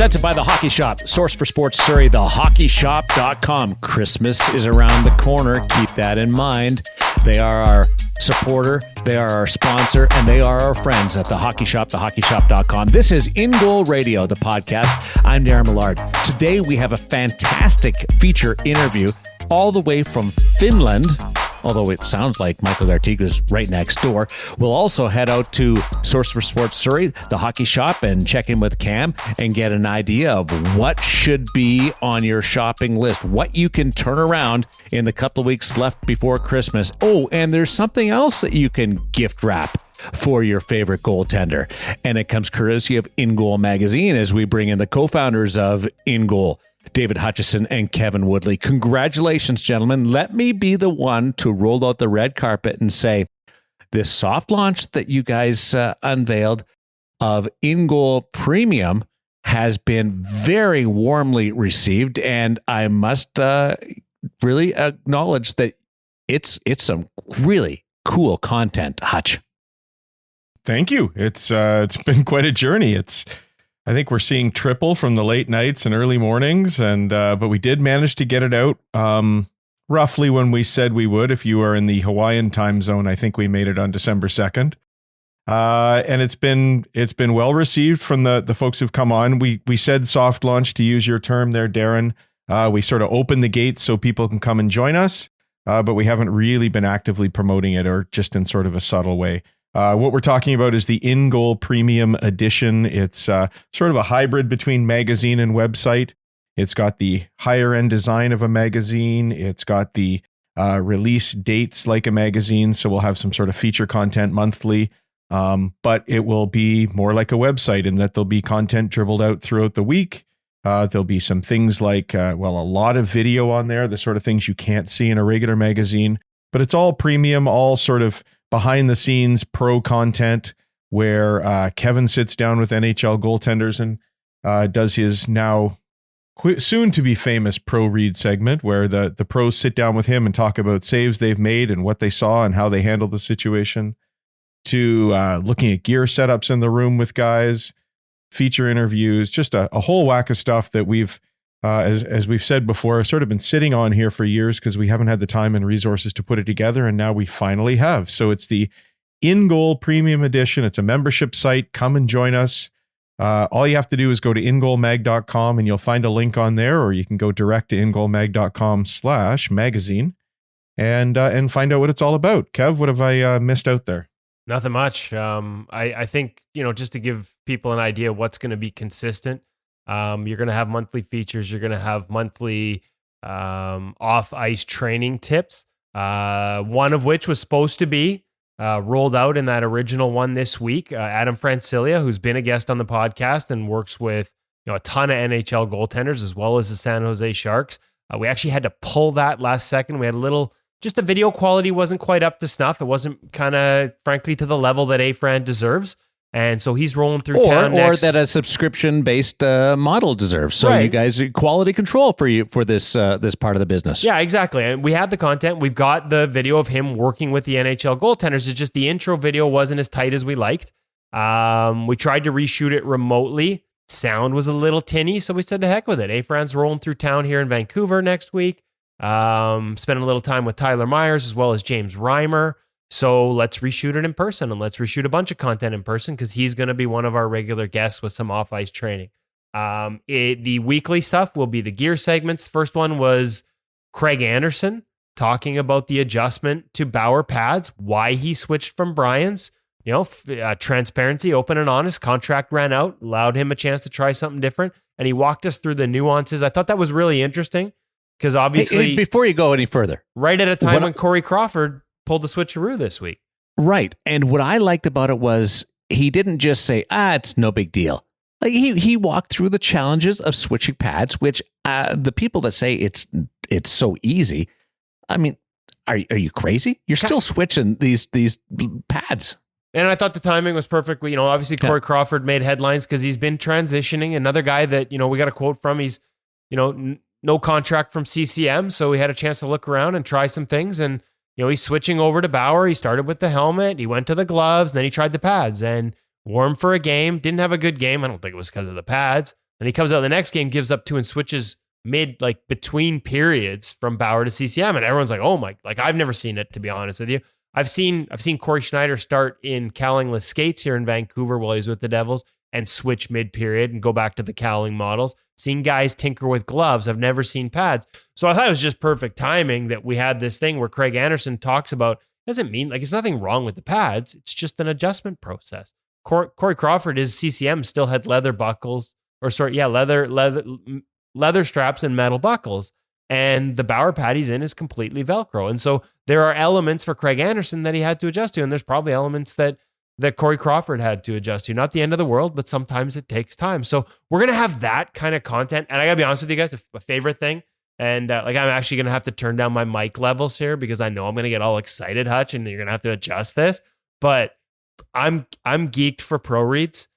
Presented by The Hockey Shop, source for sports Surrey, thehockeyshop.com. Christmas is around the corner. Keep that in mind. They are our supporter, they are our sponsor, and they are our friends at The Hockey Shop, thehockeyshop.com. This is In Goal Radio, the podcast. I'm Darren Millard. Today we have a fantastic feature interview all the way from Finland, although it sounds like Michael Garteig is right next door. We'll also head out to Source for Sports Surrey, the hockey shop, and check in with Cam and get an idea of what should be on your shopping list, what you can turn around in the couple of weeks left before Christmas. Oh, and there's something else that you can gift wrap for your favorite goaltender. And it comes courtesy of In Goal Magazine as we bring in the co-founders of In Goal, David Hutchison and Kevin Woodley. Congratulations, gentlemen. Let me be the one to roll out the red carpet and say this soft launch that you guys unveiled of In Goal Premium has been very warmly received, and I must really acknowledge that it's some really cool content, Hutch. Thank you. It's been quite a journey. I think we're seeing triple from the late nights and early mornings, and but we did manage to get it out roughly when we said we would. If you are in the Hawaiian time zone, I think we made it on December 2nd. And it's been well received from the folks who've come on. We said soft launch, to use your term there, Darren. We sort of opened the gates so people can come and join us, but we haven't really been actively promoting it, or just in sort of a subtle way. What we're talking about is the In Goal Premium Edition. It's sort of a hybrid between magazine and website. It's got the higher end design of a magazine. It's got the release dates like a magazine. So we'll have some sort of feature content monthly, but it will be more like a website in that there'll be content dribbled out throughout the week. There'll be some things like, a lot of video on there, the sort of things you can't see in a regular magazine, but it's all premium, all sort of behind the scenes pro content where Kevin sits down with NHL goaltenders and does his now soon to be famous pro read segment where the pros sit down with him and talk about saves they've made and what they saw and how they handled the situation, to looking at gear setups in the room with guys, feature interviews, just a whole whack of stuff that we've as we've said before, sort of been sitting on here for years because we haven't had the time and resources to put it together, and now we finally have. So it's the In Goal Premium Edition. It's a membership site. Come and join us. All you have to do is go to ingoalmag.com and you'll find a link on there, or you can go direct to ingoalmag.com/magazine and find out what it's all about. Kev, what have I missed out there? Nothing much. I think, just to give people an idea of what's going to be consistent, you're going to have monthly features. You're going to have monthly off-ice training tips, one of which was supposed to be rolled out in that original one this week. Adam Francilia, who's been a guest on the podcast and works with a ton of NHL goaltenders as well as the San Jose Sharks. We actually had to pull that last second. We had just the video quality wasn't quite up to snuff. It wasn't kind of, frankly, to the level that A-Fran deserves. And so he's rolling through town next. Or that a subscription-based model deserves. So You guys, quality control for you for this part of the business. Yeah, exactly. And we had the content. We've got the video of him working with the NHL goaltenders. It's just the intro video wasn't as tight as we liked. We tried to reshoot it remotely. Sound was a little tinny, so we said to heck with it. A-Fran's rolling through town here in Vancouver next week. Spending a little time with Tyler Myers as well as James Reimer. So let's reshoot it in person, and let's reshoot a bunch of content in person because he's going to be one of our regular guests with some off-ice training. The weekly stuff will be the gear segments. First one was Craig Anderson talking about the adjustment to Bauer pads, why he switched from Brian's. Transparency, open and honest. Contract ran out, allowed him a chance to try something different, and he walked us through the nuances. I thought that was really interesting because obviously... Hey, before you go any further... Right at a time when Corey Crawford pulled the switcheroo this week. Right. And what I liked about it was he didn't just say, it's no big deal. Like he walked through the challenges of switching pads, which the people that say it's so easy, I mean, are you crazy? You're still switching these pads. And I thought the timing was perfect. Obviously Corey Crawford made headlines because he's been transitioning. Another guy that, we got a quote from, he's, no contract from CCM. So we had a chance to look around and try some things. And, he's switching over to Bauer. He started with the helmet. He went to the gloves. And then he tried the pads and wore him for a game. Didn't have a good game. I don't think it was because of the pads. And he comes out the next game, gives up 2 and switches between periods from Bauer to CCM. And everyone's like, oh my, like I've never seen it, to be honest with you. I've seen Corey Schneider start in Cowlingless skates here in Vancouver while he's with the Devils and switch mid-period and go back to the cowling models. Seen guys tinker with gloves. I've never seen pads. So I thought it was just perfect timing that we had this thing where Craig Anderson talks about, doesn't mean like it's nothing wrong with the pads. It's just an adjustment process. Corey Crawford, his CCM still had leather buckles, leather straps and metal buckles. And the Bauer pad he's in is completely Velcro. And so there are elements for Craig Anderson that he had to adjust to. And there's probably elements that Corey Crawford had to adjust to. Not the end of the world, but sometimes it takes time. So we're going to have that kind of content. And I got to be honest with you guys, a favorite thing. And I'm actually going to have to turn down my mic levels here because I know I'm going to get all excited, Hutch, and you're going to have to adjust this. But I'm geeked for pro reads.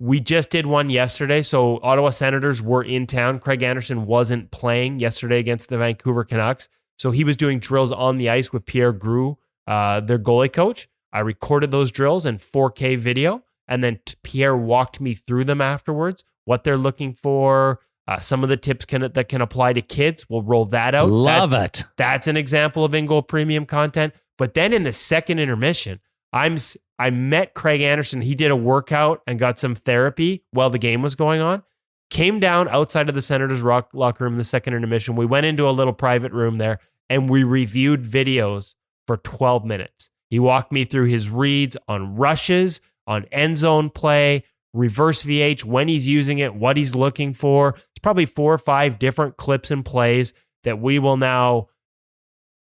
We just did one yesterday. So Ottawa Senators were in town. Craig Anderson wasn't playing yesterday against the Vancouver Canucks. So he was doing drills on the ice with Pierre Groux, their goalie coach. I recorded those drills in 4K video. And then Pierre walked me through them afterwards, what they're looking for, some of the tips that can apply to kids. We'll roll that out. Love it. That's an example of in-goal premium content. But then in the second intermission, I met Craig Anderson. He did a workout and got some therapy while the game was going on. Came down outside of the Senators' locker room in the second intermission. We went into a little private room there and we reviewed videos for 12 minutes. He walked me through his reads on rushes, on end zone play, reverse VH, when he's using it, what he's looking for. It's probably 4 or 5 different clips and plays that we will now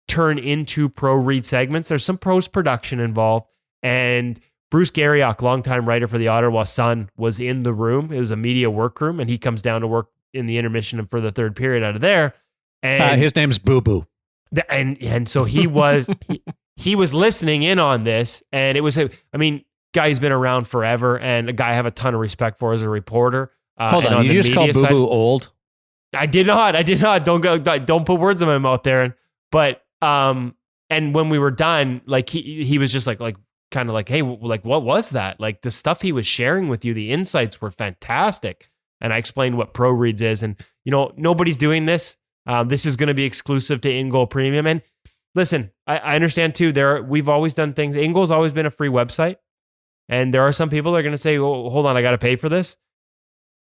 turn into pro read segments. There's some post-production involved. And Bruce Garriock, longtime writer for the Ottawa Sun, was in the room. It was a media workroom, and he comes down to work in the intermission for the third period out of there. And his name's Boo Boo. And so he was he was listening in on this, and it was guy who's been around forever, and a guy I have a ton of respect for as a reporter. Hold on, you just called Boo Boo old? I did not. Don't put words in my mouth, Darren. But and when we were done, like he was just like kind of like, hey, like, what was that? Like the stuff he was sharing with you, the insights were fantastic. And I explained what Pro Reads is. And, nobody's doing this. This is going to be exclusive to In-Goal Premium. And listen, I understand too, we've always done things. In-Goal's always been a free website. And there are some people that are going to say, oh, hold on, I got to pay for this.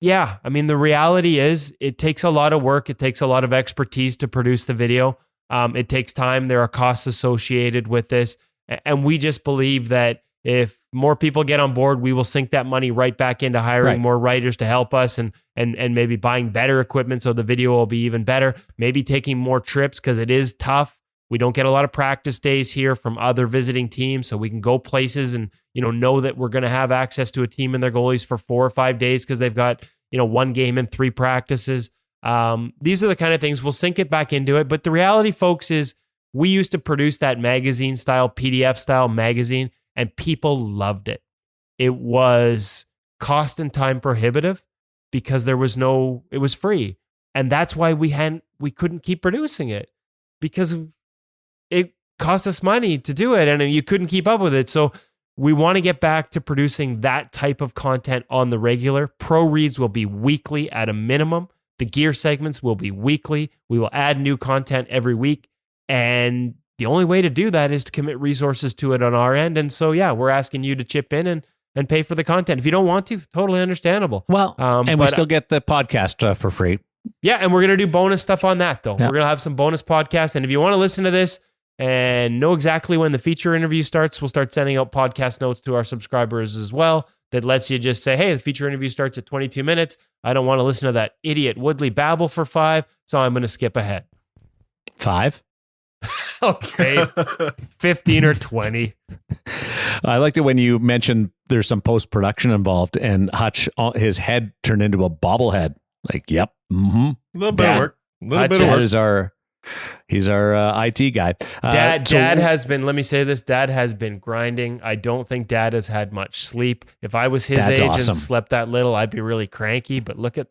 Yeah. The reality is it takes a lot of work. It takes a lot of expertise to produce the video. It takes time. There are costs associated with this. And we just believe that if more people get on board, we will sink that money right back into hiring more writers to help us and maybe buying better equipment so the video will be even better. Maybe taking more trips because it is tough. We don't get a lot of practice days here from other visiting teams, so we can go places and know that we're going to have access to a team and their goalies for 4 or 5 days because they've got 1 game and 3 practices. These are the kind of things we'll sink it back into it. But the reality, folks, is we used to produce that magazine style, PDF style magazine, and people loved it. It was cost and time prohibitive because it was free. And that's why we couldn't keep producing it because it cost us money to do it and you couldn't keep up with it. So we want to get back to producing that type of content on the regular. Pro Reads will be weekly at a minimum. The gear segments will be weekly. We will add new content every week. And the only way to do that is to commit resources to it on our end. And so, yeah, we're asking you to chip in and pay for the content. If you don't want to, totally understandable. Well, and we still get the podcast for free. Yeah, and we're going to do bonus stuff on that, though. Yeah. We're going to have some bonus podcasts. And if you want to listen to this and know exactly when the feature interview starts, we'll start sending out podcast notes to our subscribers as well. That lets you just say, hey, the feature interview starts at 22 minutes. I don't want to listen to that idiot Woodley babble for 5, so I'm going to skip ahead. 5? Okay, 15 or 20. I liked it when you mentioned there's some post-production involved and Hutch, his head turned into a bobblehead. Like, yep. Mm-hmm. A little bit of work. He's our IT guy. Dad has been, let me say this, Dad has been grinding. I don't think Dad has had much sleep. If I was his age and slept that little, I'd be really cranky. But look at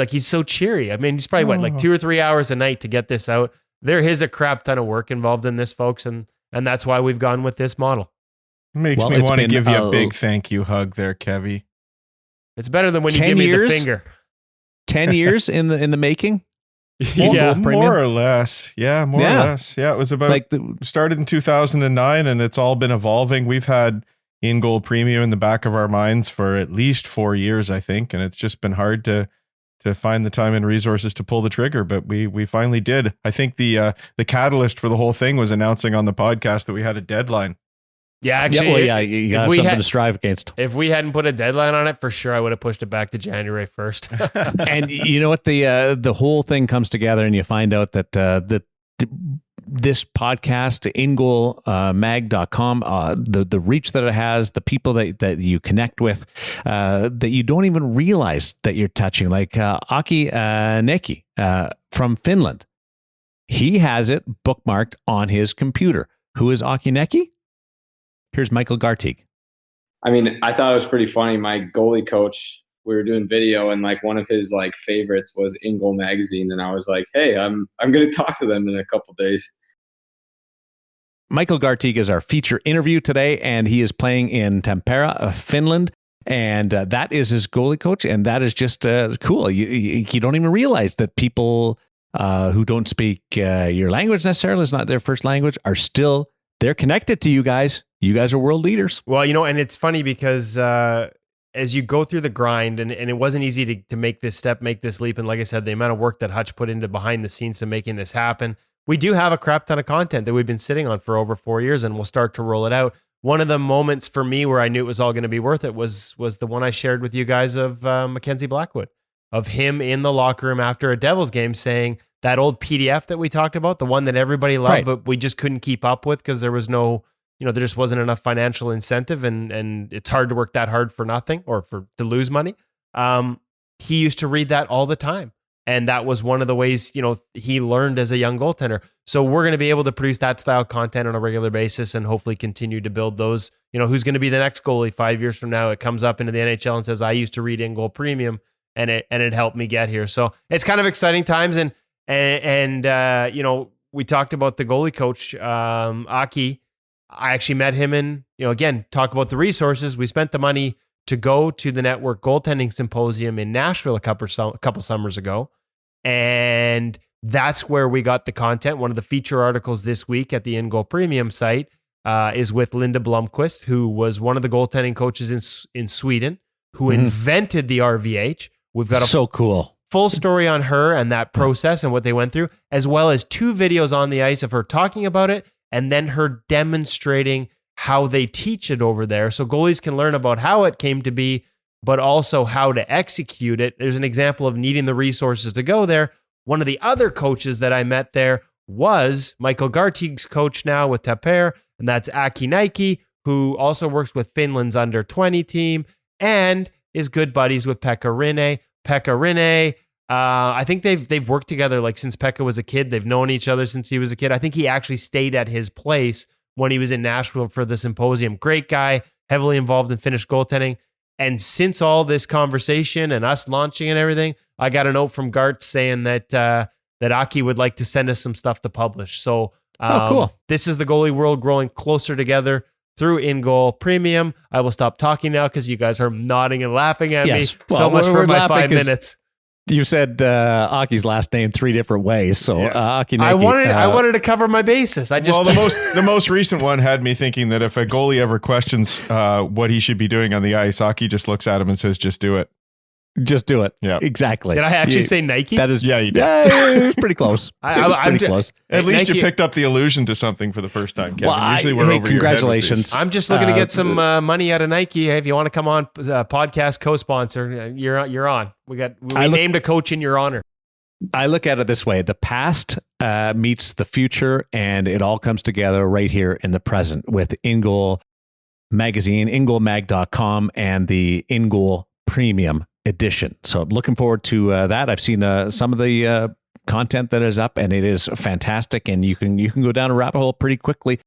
he's so cheery. He's probably 2 or 3 hours a night to get this out. There is a crap ton of work involved in this, folks, and that's why we've gone with this model. Makes me want to give you a big thank you hug there, Kevy. It's better than when you 10 give me years? the finger. 10 years in the making. Yeah. More or less. Yeah, more or less. Yeah, it was about started in 2009, and it's all been evolving. We've had in-goal premium in the back of our minds for at least 4 years, I think, and it's just been hard to find the time and resources to pull the trigger, but we finally did. I think the catalyst for the whole thing was announcing on the podcast that we had a deadline. Yeah, actually, you got something to strive against. If we hadn't put a deadline on it, for sure, I would have pushed it back to January 1st. And you know what? The whole thing comes together, and you find out that this podcast, ingoalmag.com, the reach that it has, the people that you connect with, that you don't even realize that you're touching, like Aki Näykki from Finland. He has it bookmarked on his computer. Who is Aki Näykki? Here's Michael Garteig. I mean, I thought it was pretty funny. My goalie coach, we were doing video, and like one of his like favorites was In Goal Magazine, and I was like, "Hey, I'm going to talk to them in a couple days." Michael Garteig is our feature interview today, and he is playing in Tappara, Finland, and that is his goalie coach, and that is just cool. You don't even realize that people who don't speak your language necessarily, it's not their first language, are still they're connected to you guys. You guys are world leaders. Well, and it's funny because as you go through the grind, and it wasn't easy to make this step, make this leap. And like I said, the amount of work that Hutch put into behind the scenes to making this happen, we do have a crap ton of content that we've been sitting on for over 4 years, and we'll start to roll it out. One of the moments for me where I knew it was all going to be worth it was the one I shared with you guys of Mackenzie Blackwood, of him in the locker room after a Devils game saying that old PDF that we talked about, the one that everybody loved, right, but we just couldn't keep up with because there was no, there just wasn't enough financial incentive, and it's hard to work that hard for nothing or to lose money. He used to read that all the time. And that was one of the ways, he learned as a young goaltender. So we're going to be able to produce that style content on a regular basis and hopefully continue to build those. Who's going to be the next goalie 5 years from now? It comes up into the NHL and says, I used to read In Goal Premium, and it helped me get here. So it's kind of exciting times. And we talked about the goalie coach, Aki. I actually met him and, again, talk about the resources. We spent the money to go to the network goaltending symposium in Nashville a couple summers ago. And that's where we got the content. One of the feature articles this week at the In Goal Premium site is with Linda Blomqvist, who was one of the goaltending coaches in Sweden, who invented the RVH. We've got so cool full story on her and that process and what they went through, as well as 2 videos on the ice of her talking about it and then her demonstrating how they teach it over there. So goalies can learn about how it came to be, but also how to execute it. There's an example of needing the resources to go there. One of the other coaches that I met there was Michael Garteig's coach now with Tappara, and that's Aki Näykki, who also works with Finland's under-20 team and is good buddies with Pekka Rinne. Pekka Rinne, I think they've worked together like since Pekka was a kid. They've known each other since he was a kid. I think he actually stayed at his place when he was in Nashville for the symposium. Great guy, heavily involved in Finnish goaltending. And since all this conversation and us launching and everything, I got a note from Gart saying that Aki would like to send us some stuff to publish. So cool. This is the goalie world growing closer together through In Goal Premium. I will stop talking now because you guys are nodding and laughing at me. Well, so much for my 5 'cause minutes. You said Aki's last name 3 different ways, so Aki Näykki, I wanted to cover my bases. The most recent one had me thinking that if a goalie ever questions what he should be doing on the ice, Aki just looks at him and says, "Just do it." Just do it. Yeah, exactly. Did I actually say Nike? That is, yeah, you did. Yeah, it was pretty close. Close. At least Nike, you picked up the allusion to something for the first time, Kevin. Well, Usually we're over congratulations. Your head with these. I'm just looking to get some money out of Nike. Hey, if you want to come on, podcast co-sponsor, you're on. We named a coach in your honor. I look at it this way: the past meets the future, and it all comes together right here in the present with In Goal Magazine, ingoalmag.com, and the In Goal Premium edition. So I'm looking forward to that. I've seen some of the content that is up, and it is fantastic. And you can go down a rabbit hole pretty quickly.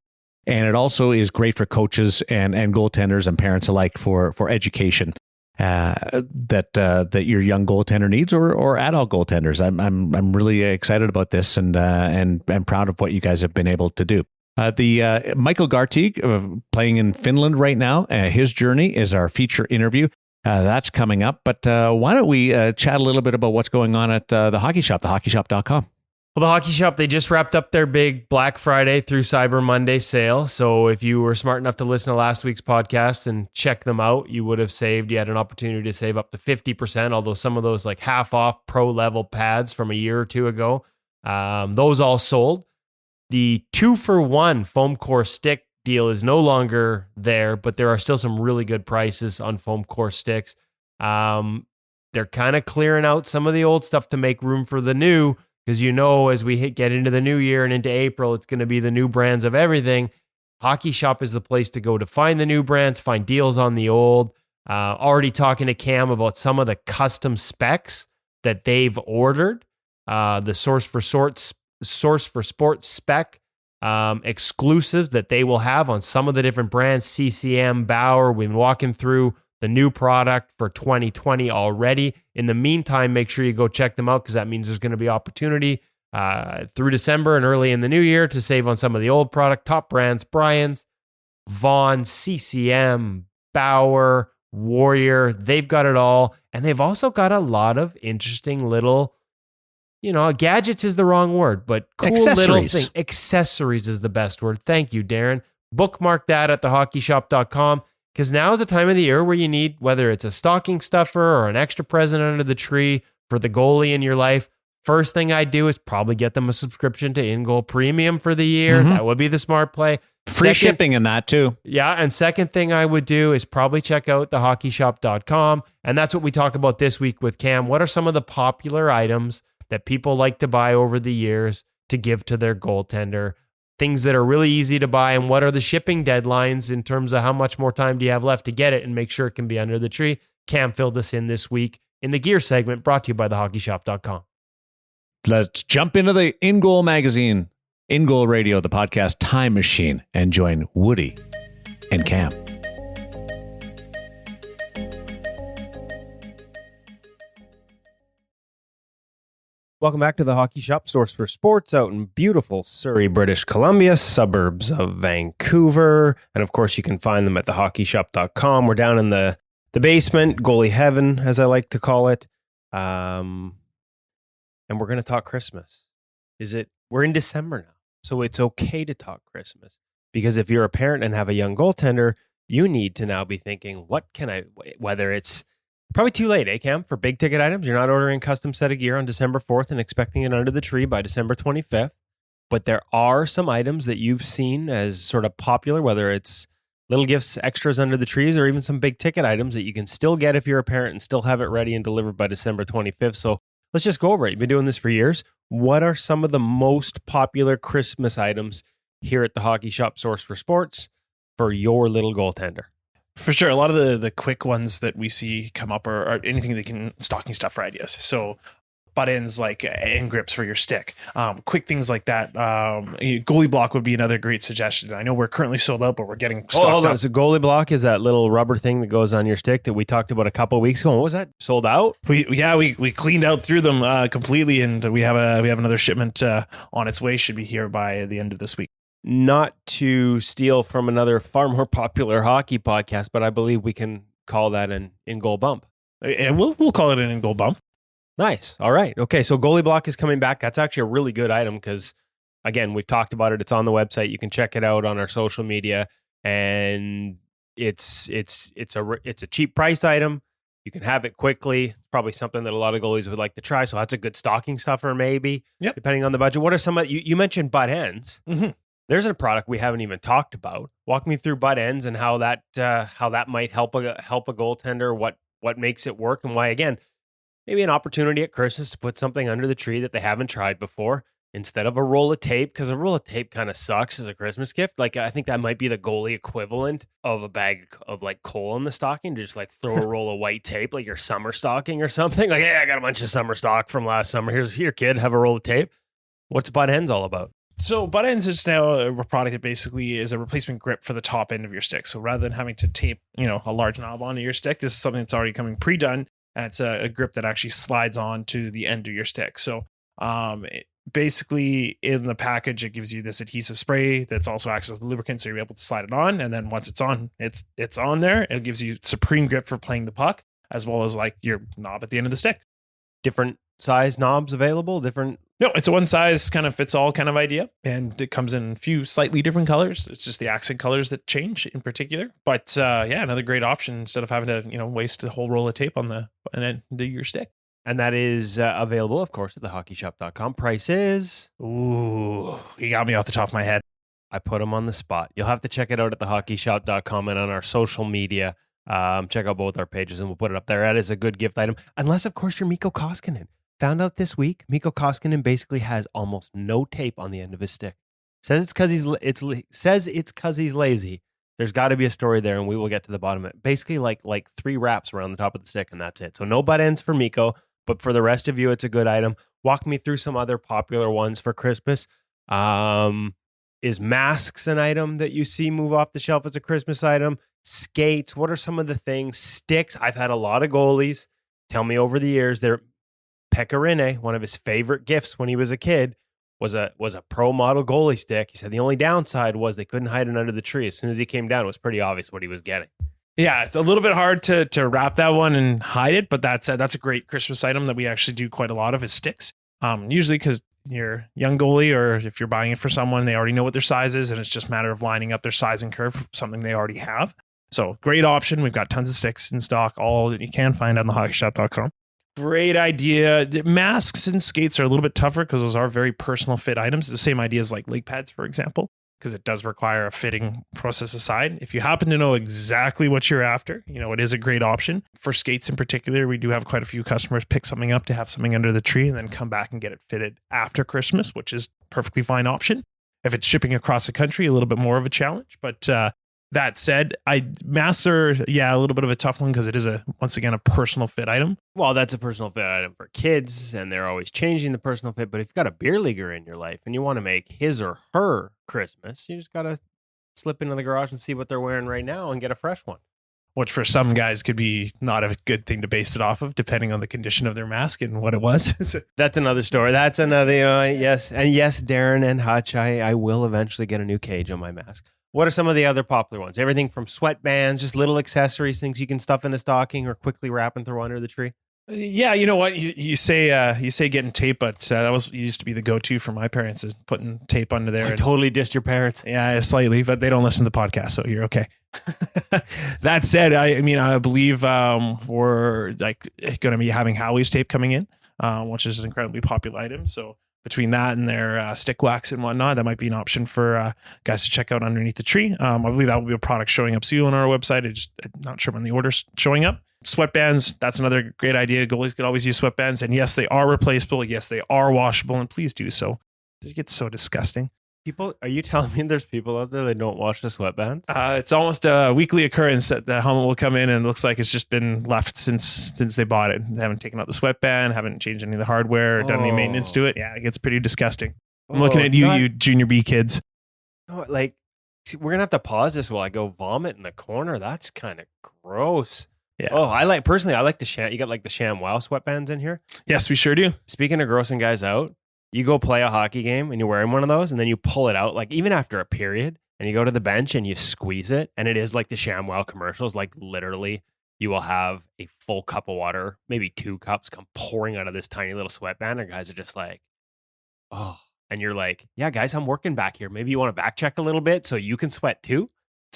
And it also is great for coaches and goaltenders and parents alike for education that your young goaltender needs or adult goaltenders. I'm really excited about this and proud of what you guys have been able to do. The Michael Garteig playing in Finland right now. His journey is our feature interview. That's coming up. But why don't we chat a little bit about what's going on at the Hockey Shop, thehockeyshop.com. Well, the Hockey Shop, they just wrapped up their big Black Friday through Cyber Monday sale. So if you were smart enough to listen to last week's podcast and check them out, you would have saved. You had an opportunity to save up to 50%, although some of those like half off pro level pads from a year or two ago, those all sold. The 2-for-1 foam core stick deal is no longer there, but there are still some really good prices on foam core sticks. They're kind of clearing out some of the old stuff to make room for the new. Because as we get into the new year and into April, it's going to be the new brands of everything. Hockey Shop is the place to go to find the new brands, find deals on the old. Already talking to Cam about some of the custom specs that they've ordered. The Source for Sports spec exclusives that they will have on some of the different brands. CCM, Bauer. We've been walking through the new product for 2020 already. In the meantime, make sure you go check them out because that means there's going to be opportunity through December and early in the new year to save on some of the old product. Top brands, Bryans, Vaughn, CCM, Bauer, Warrior. They've got it all. And they've also got a lot of interesting little, gadgets is the wrong word, but cool little things. Accessories is the best word. Thank you, Darren. Bookmark that at thehockeyshop.com. Because now is the time of the year where you need, whether it's a stocking stuffer or an extra present under the tree for the goalie in your life. First thing I'd do is probably get them a subscription to In Goal Premium for the year. Mm-hmm. That would be the smart play. Free shipping in that too. Yeah. And second thing I would do is probably check out thehockeyshop.com. And that's what we talk about this week with Cam. What are some of the popular items that people like to buy over the years to give to their goaltender? Things that are really easy to buy, and what are the shipping deadlines in terms of how much more time do you have left to get it and make sure it can be under the tree. Cam filled us in this week in the gear segment brought to you by thehockeyshop.com. Let's jump into the In Goal magazine, In Goal Radio, the podcast Time Machine, and join Woody and Cam. Welcome back to the Hockey Shop, source for sports out in beautiful Surrey, British Columbia, suburbs of Vancouver. And of course, you can find them at thehockeyshop.com. We're down in the basement, goalie heaven, as I like to call it. And we're going to talk Christmas. We're in December now, so it's okay to talk Christmas. Because if you're a parent and have a young goaltender, you need to now be thinking, whether it's probably too late, Cam, for big ticket items. You're not ordering custom set of gear on December 4th and expecting it under the tree by December 25th. But there are some items that you've seen as sort of popular, whether it's little gifts, extras under the trees, or even some big ticket items that you can still get if you're a parent and still have it ready and delivered by December 25th. So let's just go over it. You've been doing this for years. What are some of the most popular Christmas items here at the Hockey Shop Source for Sports for your little goaltender? For sure. A lot of the quick ones that we see come up are anything that can stocking stuff ideas. So buttons like end grips for your stick, quick things like that. Goalie block would be another great suggestion. I know we're currently sold out, but we're getting stocked up. So goalie block is that little rubber thing that goes on your stick that we talked about a couple of weeks ago. What was that? Sold out? We cleaned out through them completely, and we have another shipment on its way. Should be here by the end of this week. Not to steal from another far more popular hockey podcast, but I believe we can call that an in-goal bump. And we'll call it an in-goal bump. Nice. All right. Okay, so goalie block is coming back. That's actually a really good item because, again, we've talked about it. It's on the website. You can check it out on our social media, and it's a cheap priced item. You can have it quickly. It's probably something that a lot of goalies would like to try. So that's a good stocking stuffer, maybe, depending on the budget. What are some of you mentioned butt ends? Mm-hmm. There's a product we haven't even talked about. Walk me through butt ends and how that might help a goaltender. What makes it work and why? Again, maybe an opportunity at Christmas to put something under the tree that they haven't tried before instead of a roll of tape, because a roll of tape kind of sucks as a Christmas gift. Like I think that might be the goalie equivalent of a bag of like coal in the stocking. To just like throw a roll of white tape, like your summer stocking or something. Like, hey, I got a bunch of summer stock from last summer. Here, kid, have a roll of tape. What's butt ends all about? So butt ends is now a product that basically is a replacement grip for the top end of your stick. So rather than having to tape, a large knob onto your stick, this is something that's already coming pre-done, and it's a grip that actually slides on to the end of your stick. So basically in the package, it gives you this adhesive spray that's also acts as the lubricant, so you're able to slide it on. And then once it's on, it's on there. It gives you supreme grip for playing the puck. as well as like your knob at the end of the stick. Different size knobs available, different. No, it's a one size kind of fits all kind of idea. And it comes in a few slightly different colors. It's just the accent colors that change in particular. But another great option instead of having to, waste a whole roll of tape on the end of your stick. And that is available, of course, at thehockeyshop.com. Price is... Ooh, you got me off the top of my head. I put them on the spot. You'll have to check it out at thehockeyshop.com and on our social media. Check out both our pages and we'll put it up there. That is a good gift item. Unless, of course, you're Mikko Koskinen. Found out this week, Mikko Koskinen basically has almost no tape on the end of his stick. Says it's because he's lazy. There's got to be a story there, and we will get to the bottom of it. Basically, like 3 wraps around the top of the stick, and that's it. So no butt ends for Mikko, but for the rest of you, it's a good item. Walk me through some other popular ones for Christmas. Is masks an item that you see move off the shelf as a Christmas item? Skates, what are some of the things? Sticks, I've had a lot of goalies tell me over the years, Pekka Rinne, one of his favorite gifts when he was a kid, was a pro model goalie stick. He said the only downside was they couldn't hide it under the tree. As soon as he came down, it was pretty obvious what he was getting. Yeah, it's a little bit hard to wrap that one and hide it, but that's a great Christmas item that we actually do quite a lot of is sticks. Usually because you're a young goalie, or if you're buying it for someone, they already know what their size is, and it's just a matter of lining up their size and curve for something they already have. So great option. We've got tons of sticks in stock, all that you can find on thehockeyshop.com. Great idea. Masks and skates are a little bit tougher because those are very personal fit items. The same idea as like leg pads, for example, because it does require a fitting process aside. If you happen to know exactly what you're after, it is a great option. For skates in particular, we do have quite a few customers pick something up to have something under the tree and then come back and get it fitted after Christmas, which is a perfectly fine option. If it's shipping across the country, a little bit more of a challenge. But that said, masks are, a little bit of a tough one because it is once again, a personal fit item. Well, that's a personal fit item for kids, and they're always changing the personal fit. But if you've got a beer leaguer in your life and you want to make his or her Christmas, you just got to slip into the garage and see what they're wearing right now and get a fresh one. Which for some guys could be not a good thing to base it off of, depending on the condition of their mask and what it was. That's another story. That's another, yes. And yes, Darren and Hutch, I will eventually get a new cage on my mask. What are some of the other popular ones? Everything from sweatbands, just little accessories, things you can stuff in a stocking or quickly wrap and throw under the tree. Yeah, you know what? You say getting tape, but that used to be the go-to for my parents, is putting tape under there. I totally dissed your parents. Yeah, slightly, but they don't listen to the podcast, so you're okay. That said, I believe we're like going to be having Howie's tape coming in, which is an incredibly popular item. So between that and their stick wax and whatnot, that might be an option for guys to check out underneath the tree. I believe that will be a product showing up soon on our website. I'm not sure when the order's showing up. Sweatbands, that's another great idea. Goalies could always use sweatbands. And yes, they are replaceable. Yes, they are washable. And please do so. It gets so disgusting. Are you telling me there's people out there that don't wash the sweatbands? It's almost a weekly occurrence that the helmet will come in and it looks like it's just been left since they bought it. They haven't taken out the sweatband, haven't changed any of the hardware, or done any maintenance to it. Yeah, it gets pretty disgusting. I'm looking at you junior B kids. No, we're going to have to pause this while I go vomit in the corner. That's kind of gross. Yeah. Oh, I like the sham. You got like the ShamWow sweatbands in here? Yes, we sure do. Speaking of grossing guys out, you go play a hockey game and you're wearing one of those and then you pull it out, like even after a period, and you go to the bench and you squeeze it. And it is like the ShamWow commercials. Like literally you will have a full cup of water, maybe 2 cups come pouring out of this tiny little sweatband. And guys are just like, oh, and you're like, yeah, guys, I'm working back here. Maybe you want to back check a little bit so you can sweat too.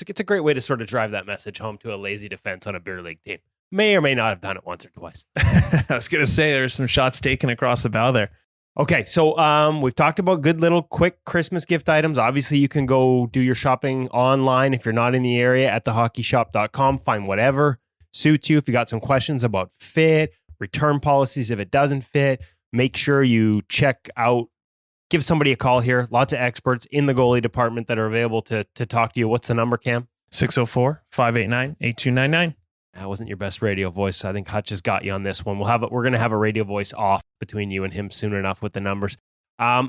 It's a great way to sort of drive that message home to a lazy defense on a beer league team. May or may not have done it once or twice. I was going to say there's some shots taken across the bow there. Okay, so we've talked about good little quick Christmas gift items. Obviously, you can go do your shopping online if you're not in the area at thehockeyshop.com. Find whatever suits you. If you got some questions about fit, return policies if it doesn't fit, make sure you check out, give somebody a call here. Lots of experts in the goalie department that are available to talk to you. What's the number, Cam? 604-589-8299. That wasn't your best radio voice. I think Hutch has got you on this one. We're going to have a radio voice off between you and him soon enough with the numbers.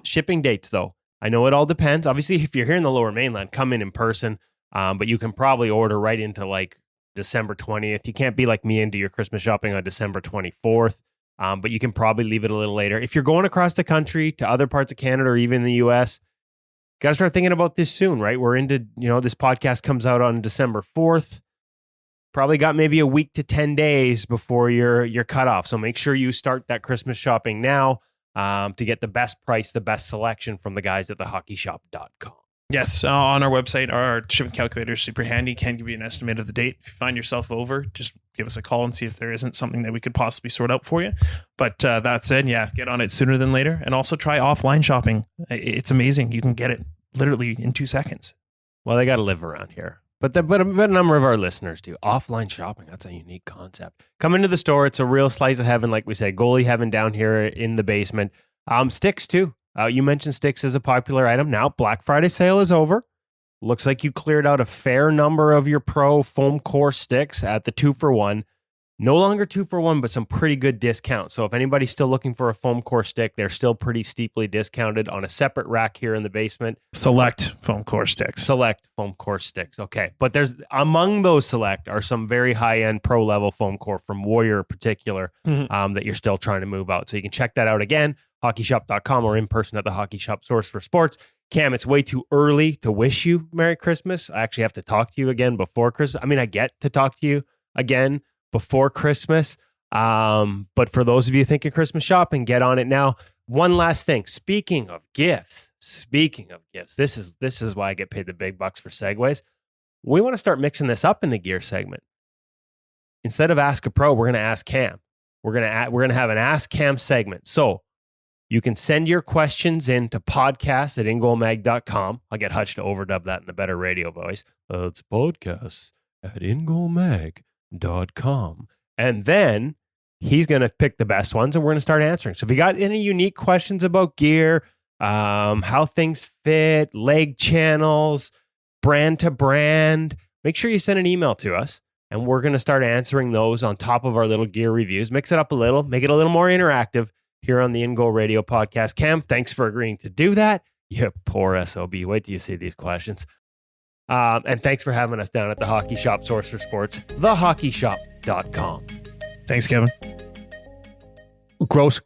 Shipping dates, though. I know it all depends. Obviously, if you're here in the Lower Mainland, come in person. But you can probably order right into like December 20th. You can't be like me and do your Christmas shopping on December 24th. But you can probably leave it a little later. If you're going across the country to other parts of Canada or even the US, got to start thinking about this soon, right? We're into, this podcast comes out on December 4th. probably got maybe a week to 10 days before your cutoff. So make sure you start that Christmas shopping now to get the best price, the best selection from the guys at thehockeyshop.com. Yes, on our website, our shipping calculator is super handy. Can give you an estimate of the date. If you find yourself over, just give us a call and see if there isn't something that we could possibly sort out for you. But that said, yeah, get on it sooner than later. And also try offline shopping. It's amazing. You can get it literally in 2 seconds. Well, they got to live around here. But a number of our listeners do. Offline shopping, that's a unique concept. Come into the store. It's a real slice of heaven, like we said. Goalie heaven down here in the basement. Sticks, too. You mentioned sticks as a popular item. Now, Black Friday sale is over. Looks like you cleared out a fair number of your pro foam core sticks at the 2-for-1. No longer 2-for-1, but some pretty good discounts. So if anybody's still looking for a foam core stick, they're still pretty steeply discounted on a separate rack here in the basement. Select foam core sticks. Select foam core sticks. Okay. But there's among those select are some very high-end pro level foam core from Warrior in particular that you're still trying to move out. So you can check that out again, hockeyshop.com or in person at the Hockey Shop Source for Sports. Cam, it's way too early to wish you Merry Christmas. I actually have to talk to you again before Christmas. I mean, I get to talk to you again before Christmas. But for those of you thinking Christmas shopping, get on it now. One last thing. Speaking of gifts, this is why I get paid the big bucks for segues. We want to start mixing this up in the gear segment. Instead of Ask a Pro, we're going to ask Cam. We're going to have an Ask Cam segment. So you can send your questions in to podcast@ingoalmag.com. I'll get Hutch to overdub that in the better radio voice. It's podcast@ingoalmag.com. And then he's going to pick the best ones and we're going to start answering. So if you got any unique questions about gear, how things fit, leg channels, brand to brand, make sure you send an email to us and we're going to start answering those on top of our little gear reviews. Mix it up a little, make it a little more interactive here on the In Goal Radio podcast. Cam, thanks for agreeing to do that. You poor SOB. Wait till you see these questions. And thanks for having us down at the Hockey Shop Source for Sports, thehockeyshop.com. Thanks, Kevin. Gross.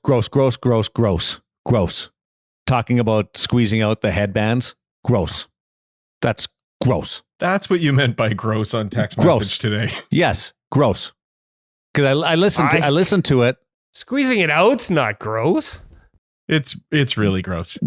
Talking about squeezing out the headbands. Gross. That's gross. That's what you meant by gross on text message today. Yes, gross. Because I listened to it. Squeezing it out's not gross. It's really gross.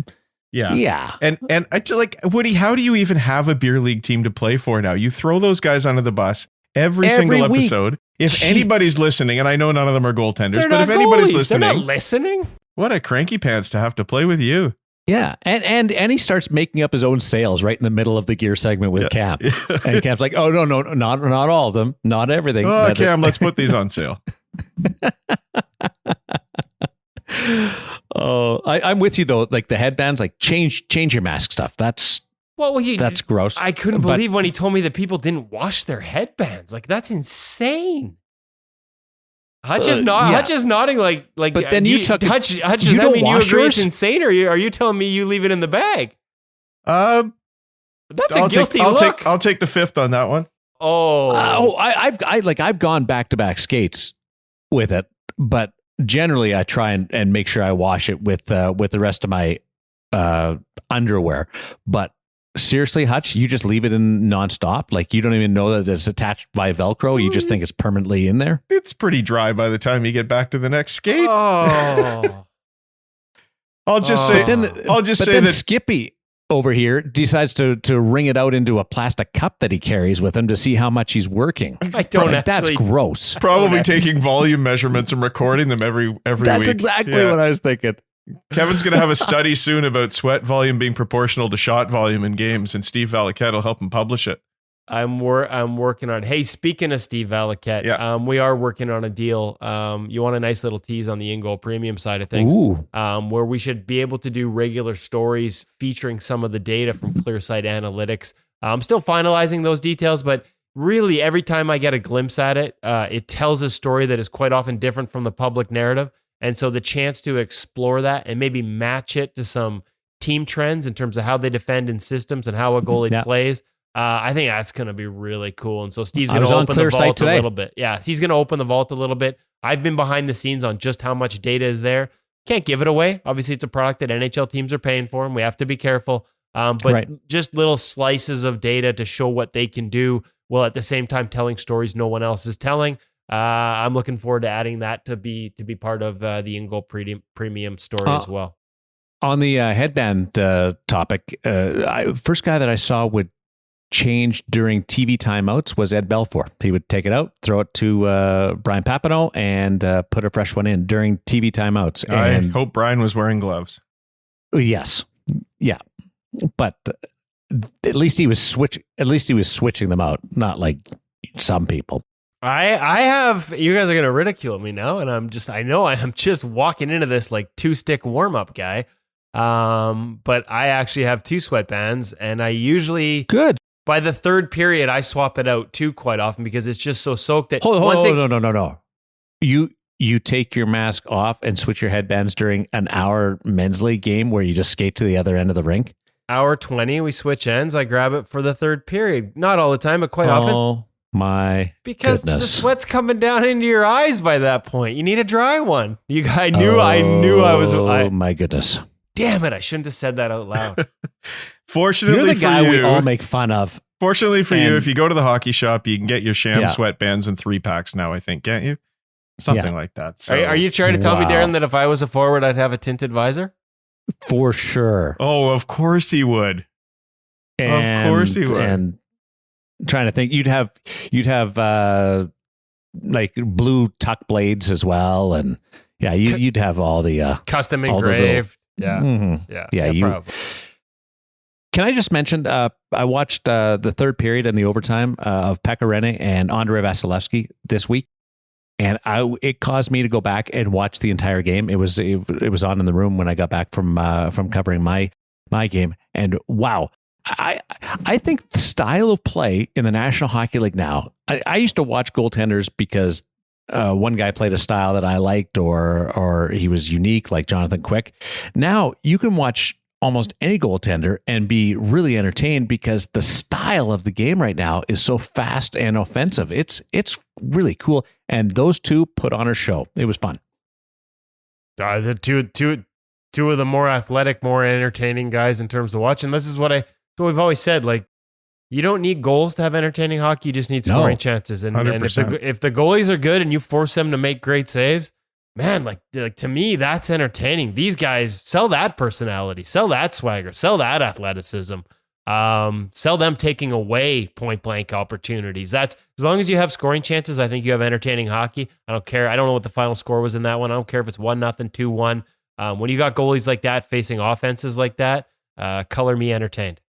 Yeah. Yeah. And I just like, Woody, how do you even have a beer league team to play for now? You throw those guys under the bus every single episode. If anybody's listening, and I know none of them are goaltenders, but if anybody's listening, they're not listening. What a cranky pants to have to play with you. Yeah. And he starts making up his own sales right in the middle of the gear segment with Cam. And Cam's like, oh, no, not all of them. Not everything. Oh, Cam, let's put these on sale. Oh, I'm with you though. Like the headbands, like change your mask stuff. That's gross. I couldn't believe when he told me that people didn't wash their headbands. Like that's insane. Hutch is nodding like. But then you took Hutch. Does that mean you agree it's insane, or are you telling me you leave it in the bag? That's a guilty look. I'll take the fifth on that one. I've gone back-to-back skates with it, but generally I try and make sure I wash it with the rest of my underwear. But seriously, Hutch, you just leave it in nonstop? Like you don't even know that it's attached by Velcro? You just think it's permanently in there? It's pretty dry by the time you get back to the next skate. Oh. I'll just say that Skippy over here decides to wring it out into a plastic cup that he carries with him to see how much he's working. That's gross. Probably taking volume measurements and recording them every week. That's exactly what I was thinking. Kevin's going to have a study soon about sweat volume being proportional to shot volume in games, and Steve Valaquette will help him publish it. I'm working on. Hey, speaking of Steve Valaquette, we are working on a deal. You want a nice little tease on the In Goal Premium side of things, where we should be able to do regular stories featuring some of the data from ClearSight Analytics. I'm still finalizing those details, but really every time I get a glimpse at it, it tells a story that is quite often different from the public narrative. And so the chance to explore that and maybe match it to some team trends in terms of how they defend in systems and how a goalie plays, I think that's going to be really cool. And so Steve's going to open the vault a little bit. Yeah, he's going to open the vault a little bit. I've been behind the scenes on just how much data is there. Can't give it away. Obviously, it's a product that NHL teams are paying for, and we have to be careful. But just little slices of data to show what they can do while at the same time telling stories no one else is telling. I'm looking forward to adding that to be part of the In Goal Premium story as well. On the headband topic, first guy that I saw would change during TV timeouts was Ed Belfour. He would take it out, throw it to Brian Papineau, and put a fresh one in during TV timeouts. And I hope Brian was wearing gloves. Yes, yeah, but at least he was switching them out, not like some people. I have, you guys are going to ridicule me now, and I know I am just walking into this like 2-stick warm-up guy. But I actually have 2 sweatbands, and I usually good. By the third period, I swap it out too quite often because it's just so soaked that no. You take your mask off and switch your headbands during an hour men's league game where you just skate to the other end of the rink. Hour 20, we switch ends. I grab it for the third period. Not all the time, but quite often. Oh my because goodness. The sweat's coming down into your eyes by that point. You need a dry one. I knew I was. Oh my goodness. Damn it! I shouldn't have said that out loud. Fortunately, you're the guy for you, we all make fun of. Fortunately for you, if you go to the hockey shop, you can get your sham sweatbands in 3-packs now. I think, can't you? Something like that. So. Are you trying to tell me, Darren, that if I was a forward, I'd have a tinted visor? For sure. Oh, of course he would. Of course he would. And trying to think, you'd have like blue tuck blades as well, and you'd have all the custom engraved. Probably. Can I just mention, I watched the third period and the overtime of Pekka Rinne and Andrei Vasilevsky this week, and it caused me to go back and watch the entire game. It was on in the room when I got back from covering my game, and wow, I think the style of play in the National Hockey League now. I used to watch goaltenders because one guy played a style that I liked, or he was unique, like Jonathan Quick. Now you can watch almost any goaltender and be really entertained because the style of the game right now is so fast and offensive. It's really cool, and those two put on a show. It was fun. The two of the more athletic, more entertaining guys in terms of watching. This is what we've always said. Like, you don't need goals to have entertaining hockey. You just need scoring chances. And if the goalies are good and you force them to make great saves, man, like to me, that's entertaining. These guys sell that personality, sell that swagger, sell that athleticism, sell them taking away point blank opportunities. That's as long as you have scoring chances, I think you have entertaining hockey. I don't care. I don't know what the final score was in that one. I don't care if it's 1-0, 2-1. When you got goalies like that facing offenses like that, color me entertained.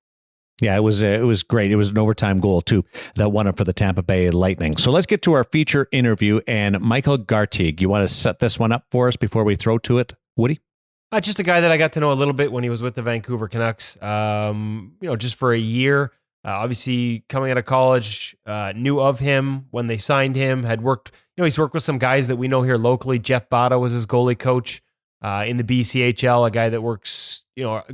Yeah, it was great. It was an overtime goal, too, that won it for the Tampa Bay Lightning. So let's get to our feature interview. And Michael Garteig, you want to set this one up for us before we throw to it, Woody? Just a guy that I got to know a little bit when he was with the Vancouver Canucks, just for a year. Obviously, coming out of college, knew of him when they signed him, had worked, he's worked with some guys that we know here locally. Jeff Bada was his goalie coach in the BCHL, a guy that works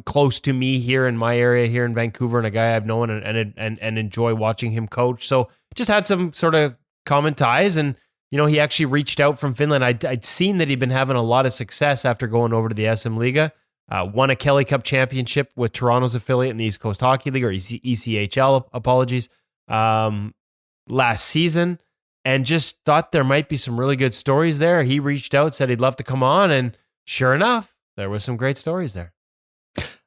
close to me here in my area here in Vancouver, and a guy I've known and enjoy watching him coach. So just had some sort of common ties, and he actually reached out from Finland. I'd seen that he'd been having a lot of success after going over to the SM Liga. Won a Kelly Cup championship with Toronto's affiliate in the East Coast Hockey League, or ECHL, apologies, last season, and just thought there might be some really good stories there. He reached out, said he'd love to come on, and sure enough, there was some great stories there.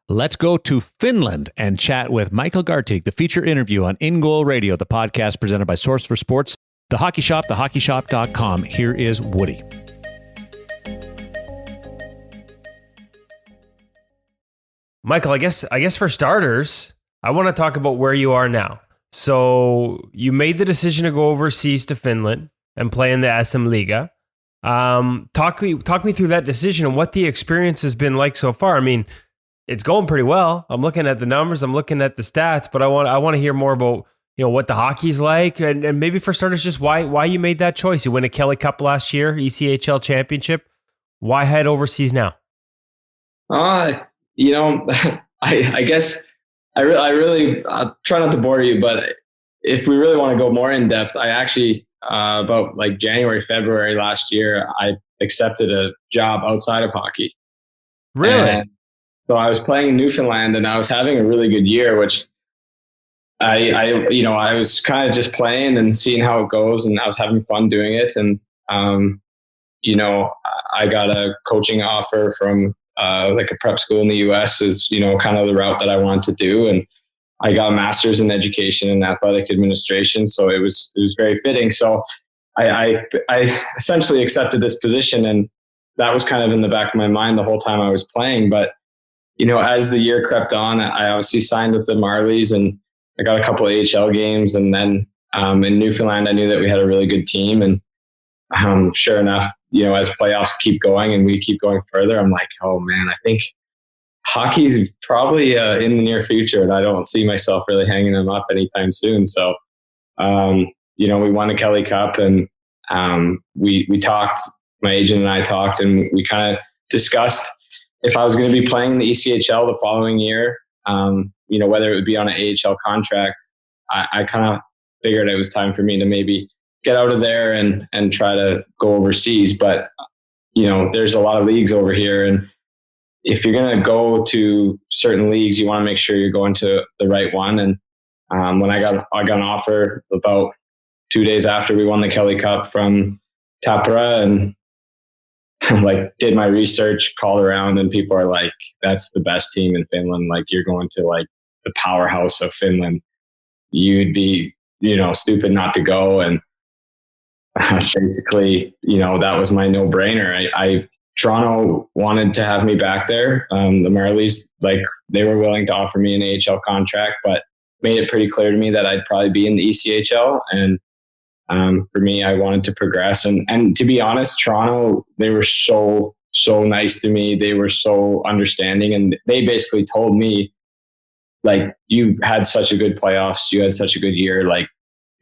Let's go to Finland and chat with Michael Garteig, the feature interview on In Goal Radio, the podcast presented by Source for Sports, The Hockey Shop, thehockeyshop.com. Here is Woody. Michael, I guess for starters, I want to talk about where you are now. So you made the decision to go overseas to Finland and play in the SM Liga. Talk me through that decision and what the experience has been like so far. I mean, it's going pretty well. I'm looking at the numbers, I'm looking at the stats, but I want to hear more about what the hockey's like, and maybe for starters, just why you made that choice. You win a Kelly Cup last year, ECHL championship. Why head overseas now? I guess I really try not to bore you, but if we really want to go more in depth, I actually about like January, February last year, I accepted a job outside of hockey. Really? And so I was playing in Newfoundland, and I was having a really good year, which I was kind of just playing and seeing how it goes, and I was having fun doing it. And, I got a coaching offer from like a prep school in the US is, kind of the route that I wanted to do. And I got a master's in education and athletic administration. So it was very fitting. So I essentially accepted this position, and that was kind of in the back of my mind the whole time I was playing. But, as the year crept on, I obviously signed with the Marlies, and I got a couple of AHL games. And then in Newfoundland, I knew that we had a really good team. And sure enough, as playoffs keep going and we keep going further, I'm like, oh man, I think hockey is probably in the near future, and I don't see myself really hanging them up anytime soon. So, we won the Kelly Cup, and we talked, my agent and I talked, and we kind of discussed if I was going to be playing in the ECHL the following year, whether it would be on an AHL contract. I kind of figured it was time for me to maybe get out of there and try to go overseas. But, there's a lot of leagues over here, and if you're going to go to certain leagues, you want to make sure you're going to the right one. And when I got an offer about 2 days after we won the Kelly Cup from Tappara, and did my research, called around, and people are like, that's the best team in Finland. Like, you're going to the powerhouse of Finland. You'd be, stupid not to go. And basically, that was my no-brainer. Toronto wanted to have me back there. The Marlies, they were willing to offer me an AHL contract, but made it pretty clear to me that I'd probably be in the ECHL. And for me, I wanted to progress. And to be honest, Toronto, they were so nice to me. They were so understanding. And they basically told me, you had such a good playoffs. You had such a good year.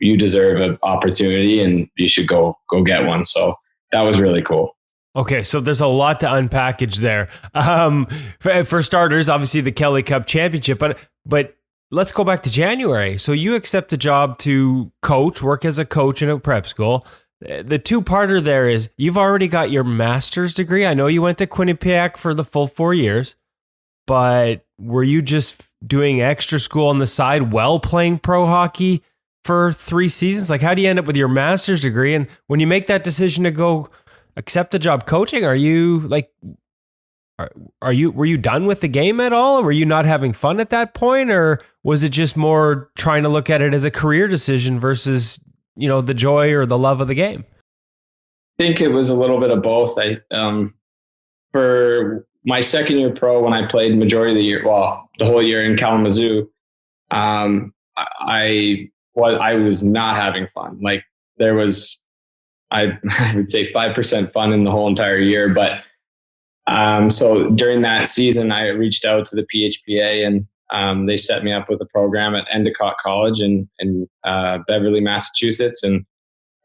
You deserve an opportunity, and you should go get one. So that was really cool. Okay, so there's a lot to unpackage there. For starters, obviously the Kelly Cup championship, but let's go back to January. So you accept the job to work as a coach in a prep school. The two-parter there is you've already got your master's degree. I know you went to Quinnipiac for the full 4 years, but were you just doing extra school on the side while playing pro hockey for 3 seasons? How do you end up with your master's degree? And when you make that decision to go accept the job coaching, were you done with the game at all? Or were you not having fun at that point? Or was it just more trying to look at it as a career decision versus, the joy or the love of the game? I think it was a little bit of both. For my second year pro, when I played majority of the year, the whole year in Kalamazoo, I was not having fun. There was, I would say 5% fun in the whole entire year. But so during that season, I reached out to the PHPA, and they set me up with a program at Endicott College in Beverly, Massachusetts. And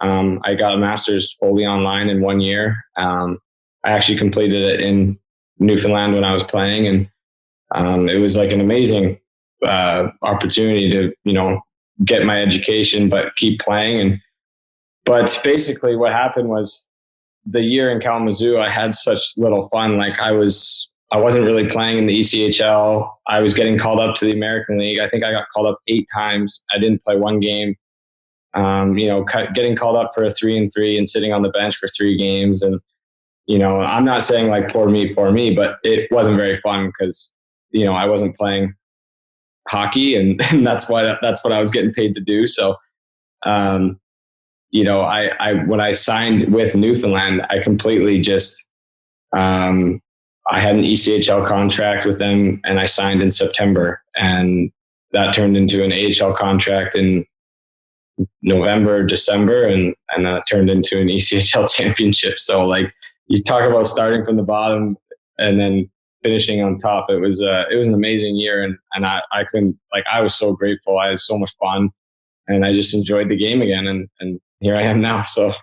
I got a master's fully online in 1 year. I actually completed it in Newfoundland when I was playing. And it was an amazing opportunity to, get my education, but keep playing. But basically what happened was the year in Kalamazoo, I had such little fun. I wasn't really playing in the ECHL. I was getting called up to the American League. I think I got called up 8 times. I didn't play one game. Getting called up for a 3-3 and sitting on the bench for 3 games. And, I'm not saying poor me, but it wasn't very fun because, I wasn't playing hockey, and that's what I was getting paid to do. So, I when I signed with Newfoundland, I completely just, I had an ECHL contract with them, and I signed in September, and that turned into an AHL contract in November, December, and that turned into an ECHL championship. So you talk about starting from the bottom and then finishing on top. It was an amazing year, and I couldn't, I was so grateful. I had so much fun, and I just enjoyed the game again, and here I am now. So,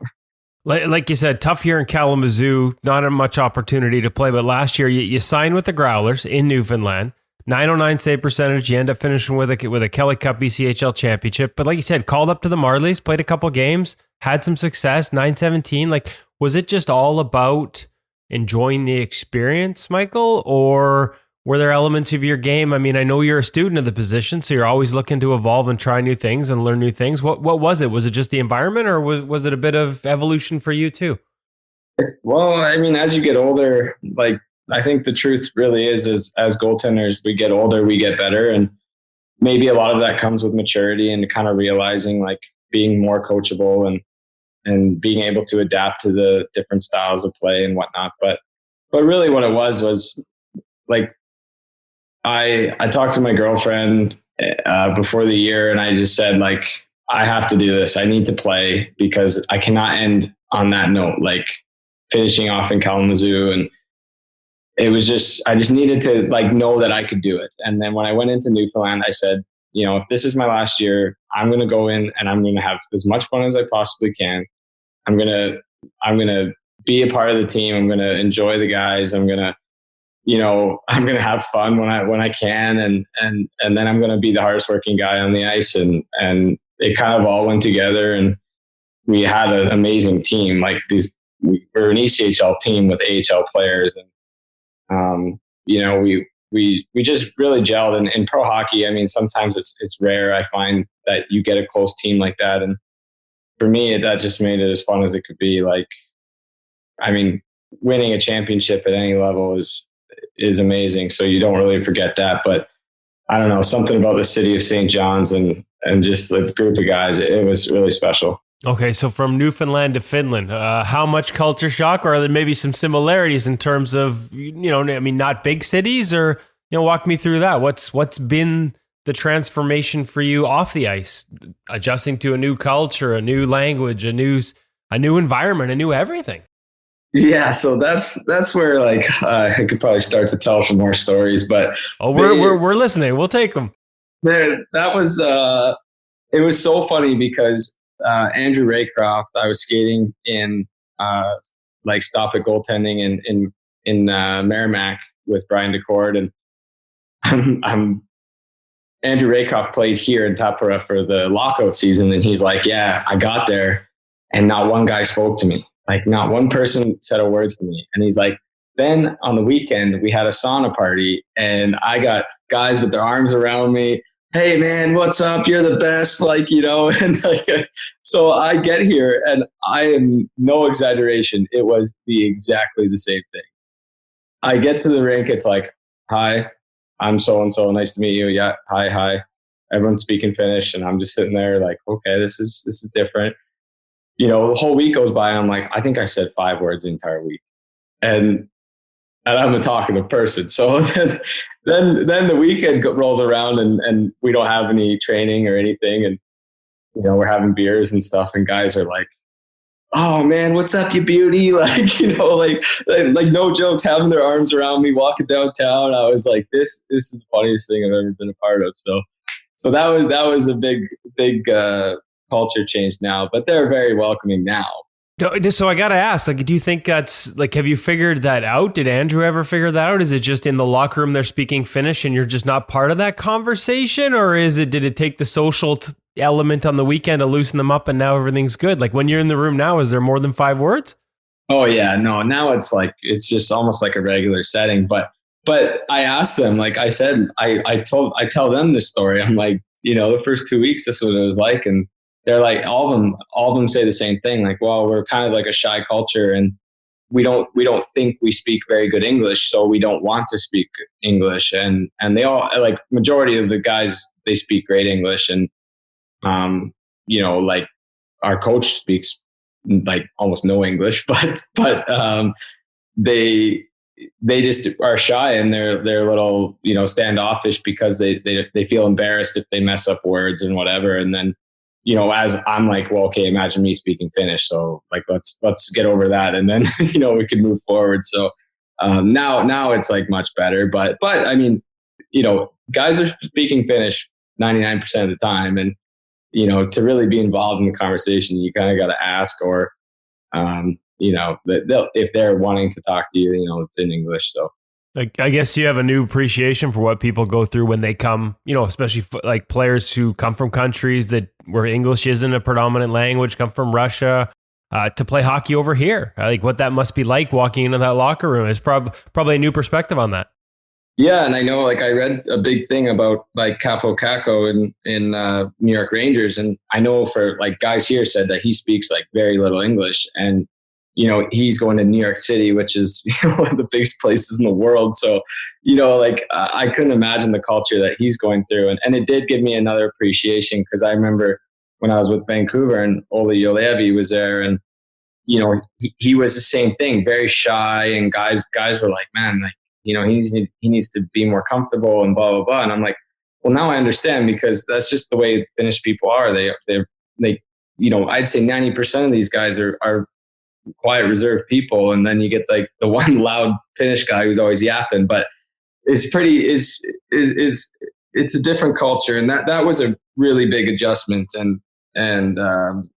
like you said, tough year in Kalamazoo, not much opportunity to play. But last year, you signed with the Growlers in Newfoundland, 909 save percentage. You end up finishing with a Kelly Cup ECHL championship. But like you said, called up to the Marlies, played a couple games, had some success, 917. Was it just all about enjoying the experience, Michael, or were there elements of your game? I mean, I know you're a student of the position, so you're always looking to evolve and try new things and learn new things. What was it? Was it just the environment, or was it a bit of evolution for you too? Well, I mean, as you get older, like I think the truth really is as goaltenders, we get older, we get better. And maybe a lot of that comes with maturity and kind of realizing like being more coachable and being able to adapt to the different styles of play and whatnot. But really what it was like, I talked to my girlfriend before the year, and I just said, like, I have to do this. I need to play because I cannot end on that note, like finishing off in Kalamazoo. And it was just, I just needed to like know that I could do it. And then when I went into Newfoundland, I said, you know, if this is my last year, I'm going to go in and I'm going to have as much fun as I possibly can. I'm going to be a part of the team. I'm going to enjoy the guys. I'm going to have fun when I can. And then I'm going to be the hardest working guy on the ice. And it kind of all went together, and we had an amazing team. Like we're an ECHL team with AHL players. And, we just really gelled. And in pro hockey, I mean, sometimes it's rare. I find that you get a close team like that. And for me, that just made it as fun as it could be. Like, I mean, winning a championship at any level is amazing. So you don't really forget that. But I don't know, something about the city of St. John's and just the group of guys, it was really special. Okay, so from Newfoundland to Finland, how much culture shock, or are there maybe some similarities in terms of, not big cities, or, walk me through that. What's been the transformation for you off the ice, adjusting to a new culture, a new language, a new environment, a new everything? Yeah, so that's where like I could probably start to tell some more stories, but we're listening. We'll take them. That was it was so funny because Andrew Raycroft, I was skating in like stop at goaltending in Merrimack with Brian DeCord, and I'm Andrew Raycroft played here in Tappara for the lockout season, and he's like, yeah, I got there and not one guy spoke to me. Like not one person said a word to me. And he's like, then on the weekend we had a sauna party and I got guys with their arms around me. Hey man, what's up? You're the best. Like, and like, so I get here and I am no exaggeration. It was exactly the same thing. I get to the rink. It's like, hi, I'm so-and-so. Nice to meet you. Yeah. Hi. Everyone's speaking Finnish. And I'm just sitting there like, okay, this is different. The whole week goes by and I'm like, I think I said 5 words the entire week. And I'm a talkative person. So then the weekend rolls around and we don't have any training or anything. And, we're having beers and stuff. And guys are like, oh man, what's up, you beauty? Like, like no jokes, having their arms around me, walking downtown. I was like, this is the funniest thing I've ever been a part of. So that was a big culture change now, but they're very welcoming now. So I got to ask, like, do you think that's like, have you figured that out? Did Andrew ever figure that out? Is it just in the locker room they're speaking Finnish and you're just not part of that conversation? Or did it take the social element on the weekend to loosen them up and now everything's good? Like when you're in the room now, is there more than 5 words? Oh yeah, no, now it's like, it's just almost like a regular setting. But I asked them, like I said, I tell them this story. I'm like, the first 2 weeks, this is what it was like. And they're like, all of them say the same thing. Like, well, we're kind of like a shy culture and we don't think we speak very good English. So we don't want to speak English. And they all, like majority of the guys, they speak great English. And, like our coach speaks like almost no English, but they just are shy and they're a little, standoffish because they feel embarrassed if they mess up words and whatever. And then, as I'm like, well, okay, imagine me speaking Finnish. So like, let's get over that. And then, we can move forward. So now it's like much better, but I mean, guys are speaking Finnish 99% of the time. And, to really be involved in the conversation, you kind of got to ask or, if they're wanting to talk to you, it's in English. So. I guess you have a new appreciation for what people go through when they come, especially like players who come from countries where English isn't a predominant language, come from Russia, to play hockey over here. Like what that must be like walking into that locker room is probably a new perspective on that. Yeah, and I know, like, I read a big thing about like Capo Caco in New York Rangers, and I know for like guys here said that he speaks like very little English, and he's going to New York City, which is one of the biggest places in the world. So, like I couldn't imagine the culture that he's going through, and it did give me another appreciation because I remember when I was with Vancouver and Ole Jolevi was there, and he was the same thing, very shy, and guys were like, man, like, he needs to be more comfortable and blah, blah, blah. And I'm like, well, now I understand, because that's just the way Finnish people are. They, I'd say 90% of these guys are quiet, reserved people. And then you get like the one loud Finnish guy who's always yapping, but it's it's a different culture. And that was a really big adjustment. And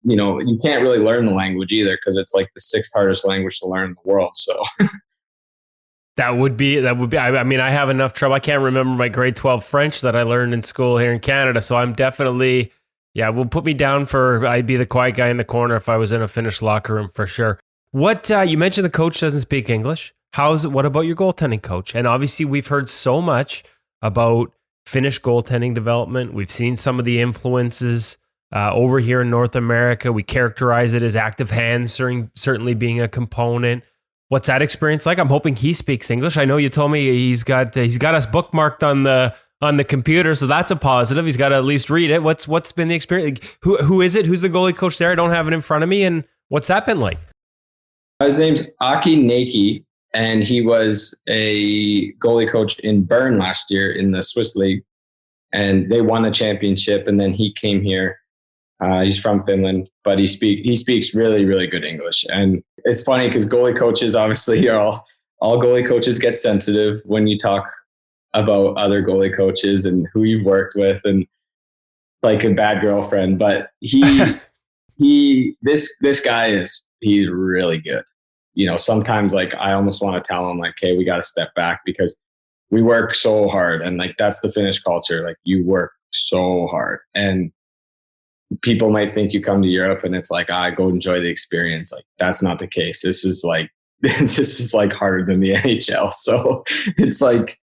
you can't really learn the language either, because it's like the sixth hardest language to learn in the world. So That would be. I mean, I have enough trouble. I can't remember my grade 12 French that I learned in school here in Canada. So I'm definitely, will put me down for, I'd be the quiet guy in the corner if I was in a Finnish locker room for sure. What, you mentioned the coach doesn't speak English. What about your goaltending coach? And obviously we've heard so much about Finnish goaltending development. We've seen some of the influences over here in North America. We characterize it as active hands certainly being a component. What's that experience like? I'm hoping he speaks English. I know you told me he's got us bookmarked on the computer, so that's a positive. He's got to at least read it. What's been the experience? Like, who is it? Who's the goalie coach there? I don't have it in front of me. And what's that been like? his name's Aki Näykki, and he was a goalie coach in Bern last year in the Swiss League, and they won the championship. And then he came here. He's from Finland, but he speaks really, really good English. And it's funny because goalie coaches obviously are all goalie coaches get sensitive when you talk about other goalie coaches and who you've worked with, and like a bad girlfriend. But this guy he's really good. Sometimes like I almost want to tell him like, hey, we got to step back because we work so hard, and like that's the Finnish culture. Like you work so hard, and people might think you come to Europe and it's like, go enjoy the experience. Like that's not the case. This is like harder than the NHL. So it's like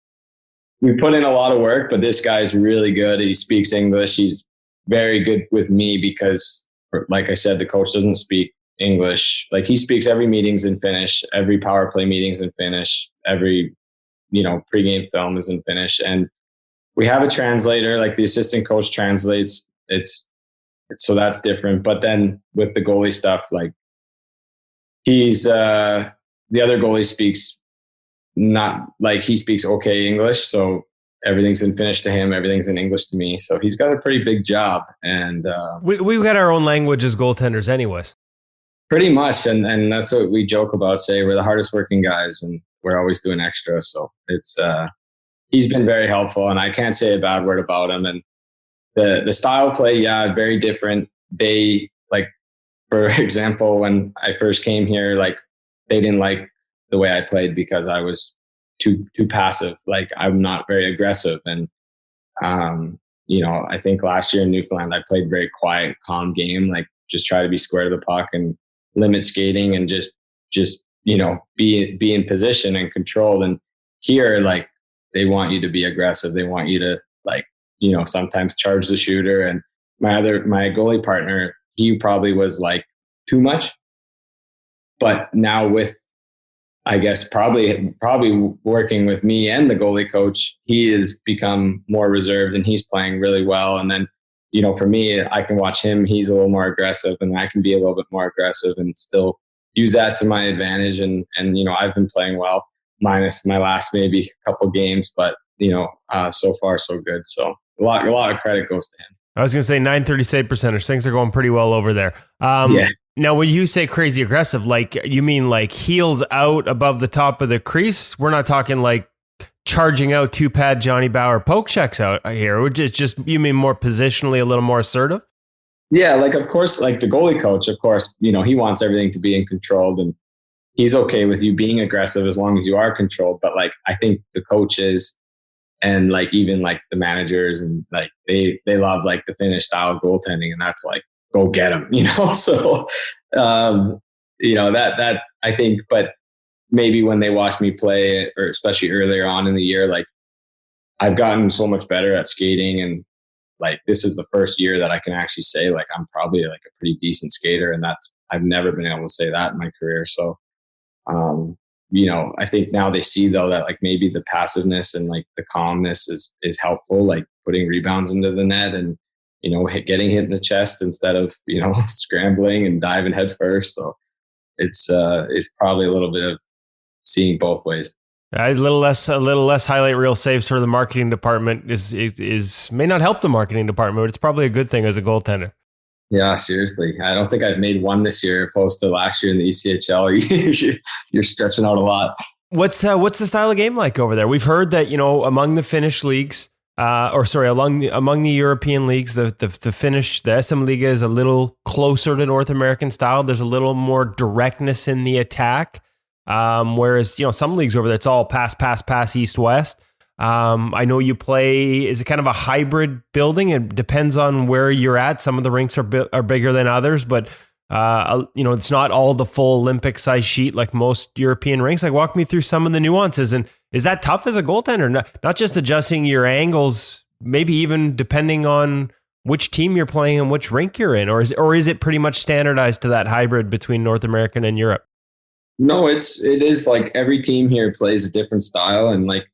we put in a lot of work, but this guy's really good. He speaks English. He's very good with me because, like I said, the coach doesn't speak English. Like he speaks every meetings in Finnish, every power play meetings in Finnish, every, pregame film is in Finnish. And we have a translator, like the assistant coach translates. So that's different. But then with the goalie stuff, like he's the other goalie speaks not like he speaks okay English. So everything's in Finnish to him, everything's in English to me. So he's got a pretty big job. And we've got our own language as goaltenders anyways. Pretty much. And that's what we joke about, say we're the hardest working guys and we're always doing extra. So it's he's been very helpful, and I can't say a bad word about him. And the style of play, very different. They, like, for example, when I first came here, like they didn't like the way I played because I was too passive. Like I'm not very aggressive. And, I think last year in Newfoundland, I played very quiet, calm game, like just try to be square to the puck and limit skating and just be in position and controlled. And here, like they want you to be aggressive. They want you to sometimes charge the shooter. And my goalie partner, he probably was like too much. But now with, I guess, probably working with me and the goalie coach, he has become more reserved and he's playing really well. And then, for me, I can watch him. He's a little more aggressive and I can be a little bit more aggressive and still use that to my advantage. And I've been playing well, minus my last maybe couple games, but so far so good. So a lot of credit goes to him. I was going to say 930 save percentage. Things are going pretty well over there. Yeah. Now, when you say crazy aggressive, like you mean like heels out above the top of the crease? We're not talking like charging out 2-pad Johnny Bauer poke checks out here. Which is just, you mean more positionally a little more assertive? Yeah, like of course, like the goalie coach, of course, he wants everything to be in control, and he's okay with you being aggressive as long as you are controlled. But like I think the coaches and like even like the managers and like they love like the Finnish style of goaltending, and that's like go get them, So that I think, but maybe when they watch me play, or especially earlier on in the year, like I've gotten so much better at skating, and like this is the first year that I can actually say like I'm probably like a pretty decent skater, and that's I've never been able to say that in my career. So I think now they see though that like maybe the passiveness and like the calmness is helpful, like putting rebounds into the net and getting hit in the chest instead of scrambling and diving head first. So it's probably a little bit of seeing both ways. A little less highlight reel saves for the marketing department is may not help the marketing department, but it's probably a good thing as a goaltender. Yeah, seriously. I don't think I've made one this year opposed to last year in the ECHL. You're stretching out a lot. What's the style of game like over there? We've heard that, among the Finnish leagues, among the European leagues, the Finnish, the SM Liga is a little closer to North American style. There's a little more directness in the attack. Whereas, some leagues over there, it's all pass, east, west. I know you play, is it kind of a hybrid building? It depends on where you're at. Some of the rinks are bigger than others, but it's not all the full Olympic size sheet like most European rinks. Like, walk me through some of the nuances. And is that tough as a goaltender? Not just adjusting your angles, maybe even depending on which team you're playing and which rink you're in, or is it pretty much standardized to that hybrid between North American and Europe? No, it is like every team here plays a different style. And like,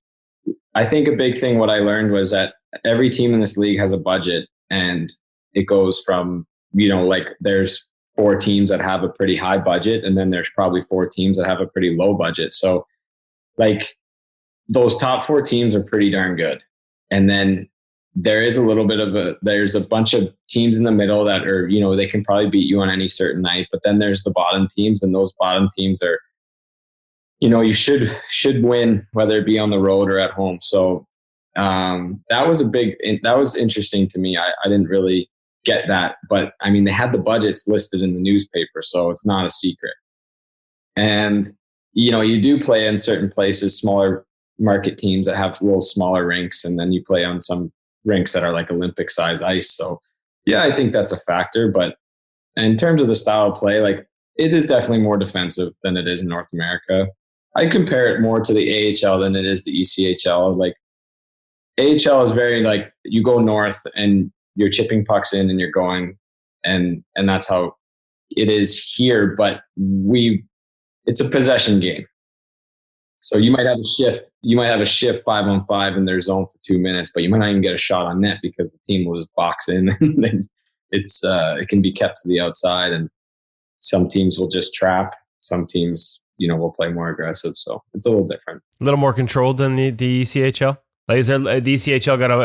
I think a big thing what I learned was that every team in this league has a budget, and it goes from, like there's 4 teams that have a pretty high budget, and then there's probably 4 teams that have a pretty low budget. So like those top 4 teams are pretty darn good. And then there is a little bit of there's a bunch of teams in the middle that are, they can probably beat you on any certain night, but then there's the bottom teams, and those bottom teams are, you should win, whether it be on the road or at home. So that was interesting to me. I didn't really get that, but I mean, they had the budgets listed in the newspaper, so it's not a secret. And, you do play in certain places, smaller market teams that have a little smaller rinks, and then you play on some rinks that are like Olympic size ice. So yeah, I think that's a factor, but in terms of the style of play, like it is definitely more defensive than it is in North America. I compare it more to the AHL than it is the ECHL. Like AHL is very like you go north and you're chipping pucks in and you're going, and that's how it is here. But it's a possession game. So you might have a shift. You might have a shift 5-on-5 in their zone for 2 minutes, but you might not even get a shot on net because the team will just box in. And it can be kept to the outside, and some teams will just trap. Some teams, will play more aggressive. So it's a little different. A little more controlled than the ECHL? Like, is there, the ECHL got a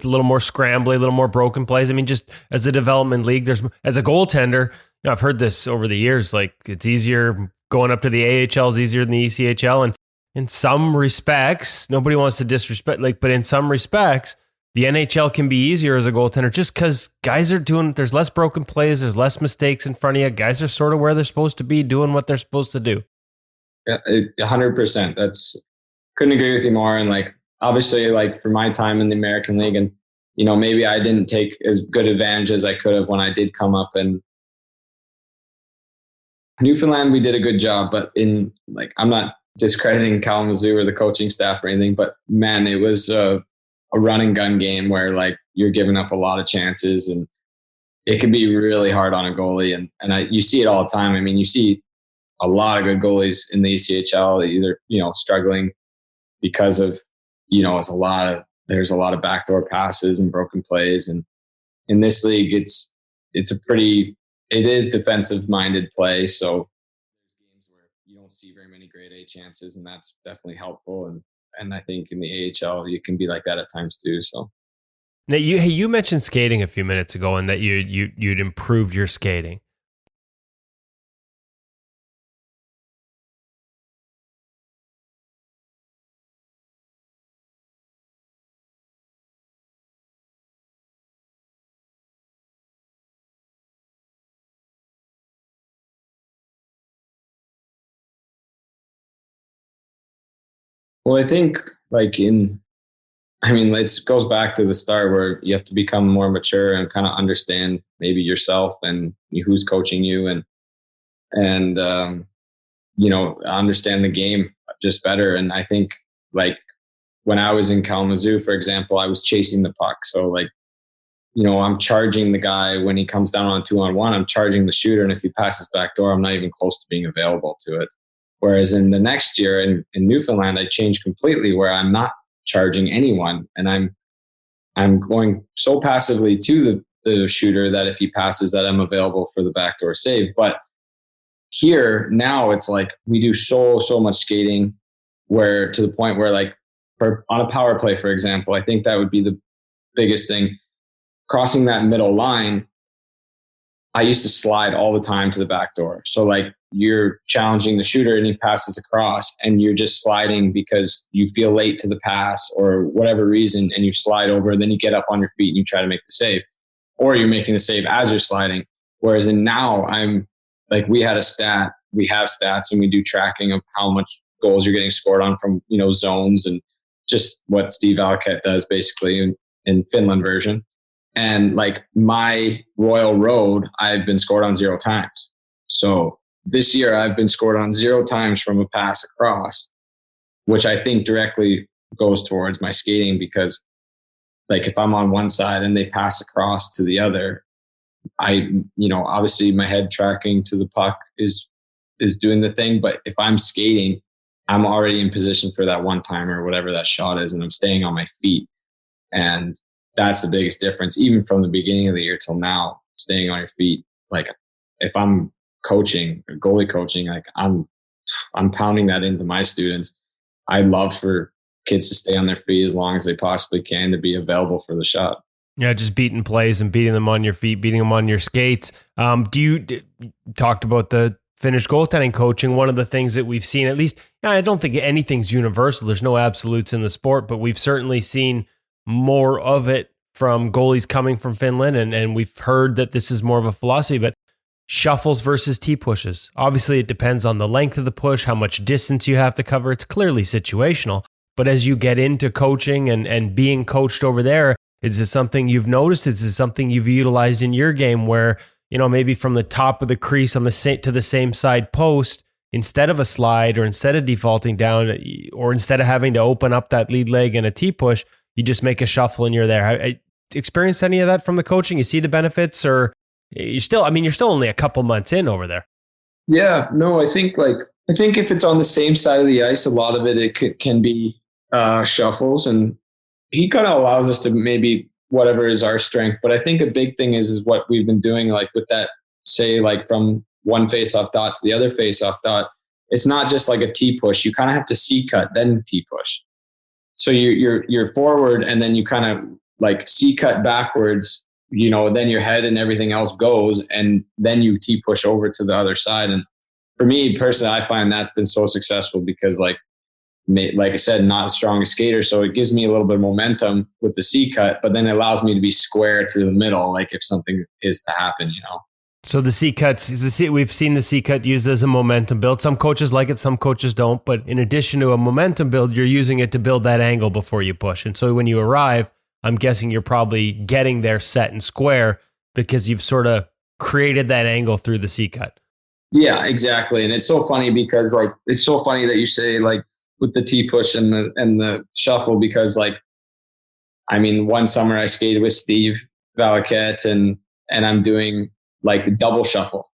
little more scrambly, a little more broken plays? I mean, just as a development league, as a goaltender, I've heard this over the years, like it's easier going up to the AHL is easier than the ECHL. And in some respects, nobody wants to disrespect, but in some respects, the NHL can be easier as a goaltender just because guys are there's less broken plays, there's less mistakes in front of you. Guys are sort of where they're supposed to be, doing what they're supposed to do. Yeah, 100%. Couldn't agree with you more. And like, obviously, like for my time in the American League, and maybe I didn't take as good advantage as I could have when I did come up. And Newfoundland, we did a good job, but I'm not discrediting Kalamazoo or the coaching staff or anything, but man, it was a run and gun game where like you're giving up a lot of chances, and it can be really hard on a goalie. And you see it all the time. I mean, you see a lot of good goalies in the ECHL, either, struggling because of, there's a lot of backdoor passes and broken plays. And in this league, it is defensive minded play. So there's games where you don't see very many grade A chances, and that's definitely helpful. And I think in the AHL, you can be like that at times too. So now you mentioned skating a few minutes ago, and that you'd improved your skating. Well, I think it goes back to the start where you have to become more mature and kind of understand maybe yourself and who's coaching you, and understand the game just better. And I think like when I was in Kalamazoo, for example, I was chasing the puck. So like, I'm charging the guy when he comes down on 2-on-1, I'm charging the shooter. And if he passes back door, I'm not even close to being available to it. Whereas in the next year in Newfoundland, I changed completely where I'm not charging anyone. And I'm going so passively to the shooter that if he passes that, I'm available for the backdoor save. But here now it's like we do so much skating where to the point where like on a power play, for example, I think that would be the biggest thing. Crossing that middle line, I used to slide all the time to the back door. So like you're challenging the shooter and he passes across and you're just sliding because you feel late to the pass or whatever reason, and you slide over, then you get up on your feet and you try to make the save, or you're making the save as you're sliding. Whereas now I'm like, we have stats and we do tracking of how much goals you're getting scored on from, zones, and just what Steve Alkett does basically in Finland version. And like my Royal Road, I've been scored on 0 times. So this year I've been scored on 0 times from a pass across, which I think directly goes towards my skating, because like if I'm on one side and they pass across to the other, obviously my head tracking to the puck is doing the thing. But if I'm skating, I'm already in position for that one timer or whatever that shot is, and I'm staying on my feet. And that's the biggest difference, even from the beginning of the year till now, staying on your feet. Like if I'm coaching or goalie coaching, like I'm pounding that into my students. I love for kids to stay on their feet as long as they possibly can to be available for the shot. Yeah, just beating plays and beating them on your feet, beating them on your skates. You talked about the Finnish goaltending coaching. One of the things that we've seen, at least, I don't think anything's universal. There's no absolutes in the sport, but we've certainly seen more of it from goalies coming from Finland, and we've heard that this is more of a philosophy, but shuffles versus T-pushes. Obviously, it depends on the length of the push, how much distance you have to cover. It's clearly situational, but as you get into coaching and being coached over there, is this something you've noticed? Is this something you've utilized in your game where, maybe from the top of the crease to the same side post, instead of a slide or instead of defaulting down or instead of having to open up that lead leg in a T-push, you just make a shuffle and you're there. I experienced any of that from the coaching? You see the benefits, or you're still only a couple months in over there? Yeah, no, I think if it's on the same side of the ice, a lot of it can be shuffles, and he kind of allows us to maybe whatever is our strength. But I think a big thing is what we've been doing, like with that, say like from one face-off dot to the other face-off dot. It's not just like a T push. You kind of have to C cut, then T push. So you're forward, and then you kind of like C cut backwards, then your head and everything else goes, and then you T push over to the other side. And for me personally, I find that's been so successful because like I said, not the strongest skater. So it gives me a little bit of momentum with the C cut, but then it allows me to be square to the middle. Like if something is to happen, So the C cuts, we've seen the C cut used as a momentum build. Some coaches like it, some coaches don't. But in addition to a momentum build, you're using it to build that angle before you push. And so when you arrive, I'm guessing you're probably getting there set and square because you've sort of created that angle through the C cut. Yeah, exactly. And it's so funny because like, it's so funny that you say like with the T push and the shuffle, because like, I mean, one summer I skated with Steve Valaket and I'm doing like the double shuffle.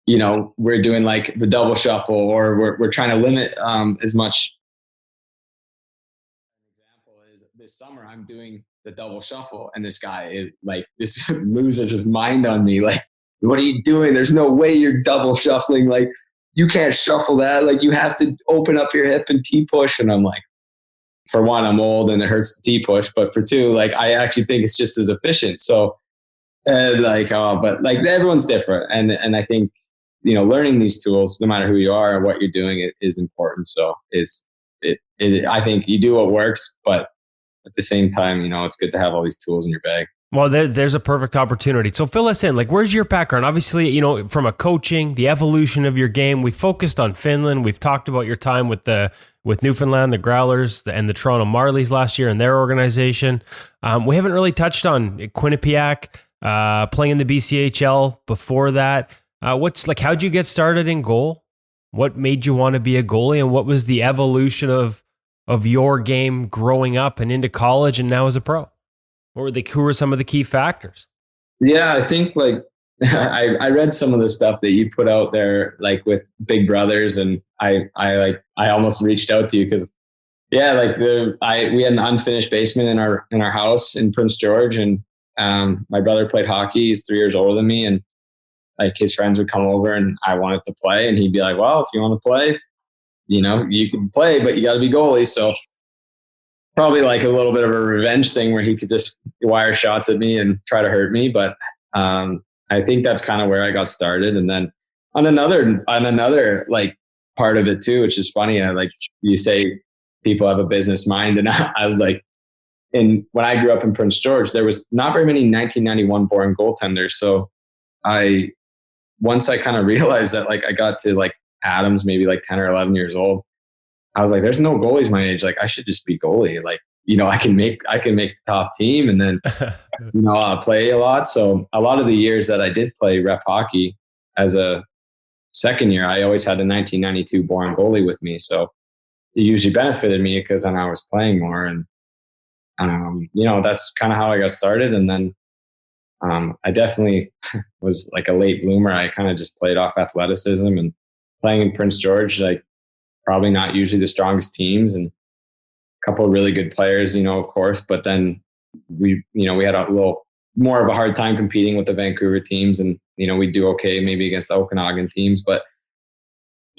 We're doing like the double shuffle, or we're trying to limit as much. An example is this summer I'm doing the double shuffle, and this guy is like, this loses his mind on me. Like, what are you doing? There's no way you're double shuffling. Like, you can't shuffle that. Like, you have to open up your hip and T push. And I'm like, for one, I'm old and it hurts to T push, but for two, like, I actually think it's just as efficient. So, but like everyone's different. And I think, learning these tools, no matter who you are or what you're doing, it is important. So I think you do what works, but at the same time, it's good to have all these tools in your bag. Well, there's a perfect opportunity. So fill us in. Like, where's your background? Obviously, from a coaching, the evolution of your game. We focused on Finland. We've talked about your time with Newfoundland, the Growlers, and the Toronto Marlies last year and their organization. We haven't really touched on Quinnipiac, playing in the BCHL before that. How'd you get started in goal? What made you want to be a goalie, and what was the evolution of of your game growing up and into college and now as a pro? Who were some of the key factors? Yeah, I think like I read some of the stuff that you put out there, like with Big Brothers, and I almost reached out to you because we had an unfinished basement in our house in Prince George, and my brother played hockey. He's 3 years older than me, and like his friends would come over and I wanted to play, and he'd be like, "Well, if you want to play, you can play, but you got to be goalie." So probably like a little bit of a revenge thing where he could just wire shots at me and try to hurt me. But I think that's kind of where I got started. And then on another like part of it too, which is funny, like you say, people have a business mind, and I was like, when I grew up in Prince George, there was not very many 1991 born goaltenders. So once I kind of realized that, like I got to like Adams, maybe like 10 or 11 years old, I was like, there's no goalies my age. Like I should just be goalie. Like, I can make the top team, and then, I'll play a lot. So a lot of the years that I did play rep hockey as a second year, I always had a 1992 born goalie with me. So it usually benefited me because then I was playing more, and, that's kind of how I got started. And then I definitely was like a late bloomer. I kind of just played off athleticism, and playing in Prince George, like probably not usually the strongest teams, and a couple of really good players, of course, but then we had a little more of a hard time competing with the Vancouver teams, and, we do okay maybe against the Okanagan teams. But,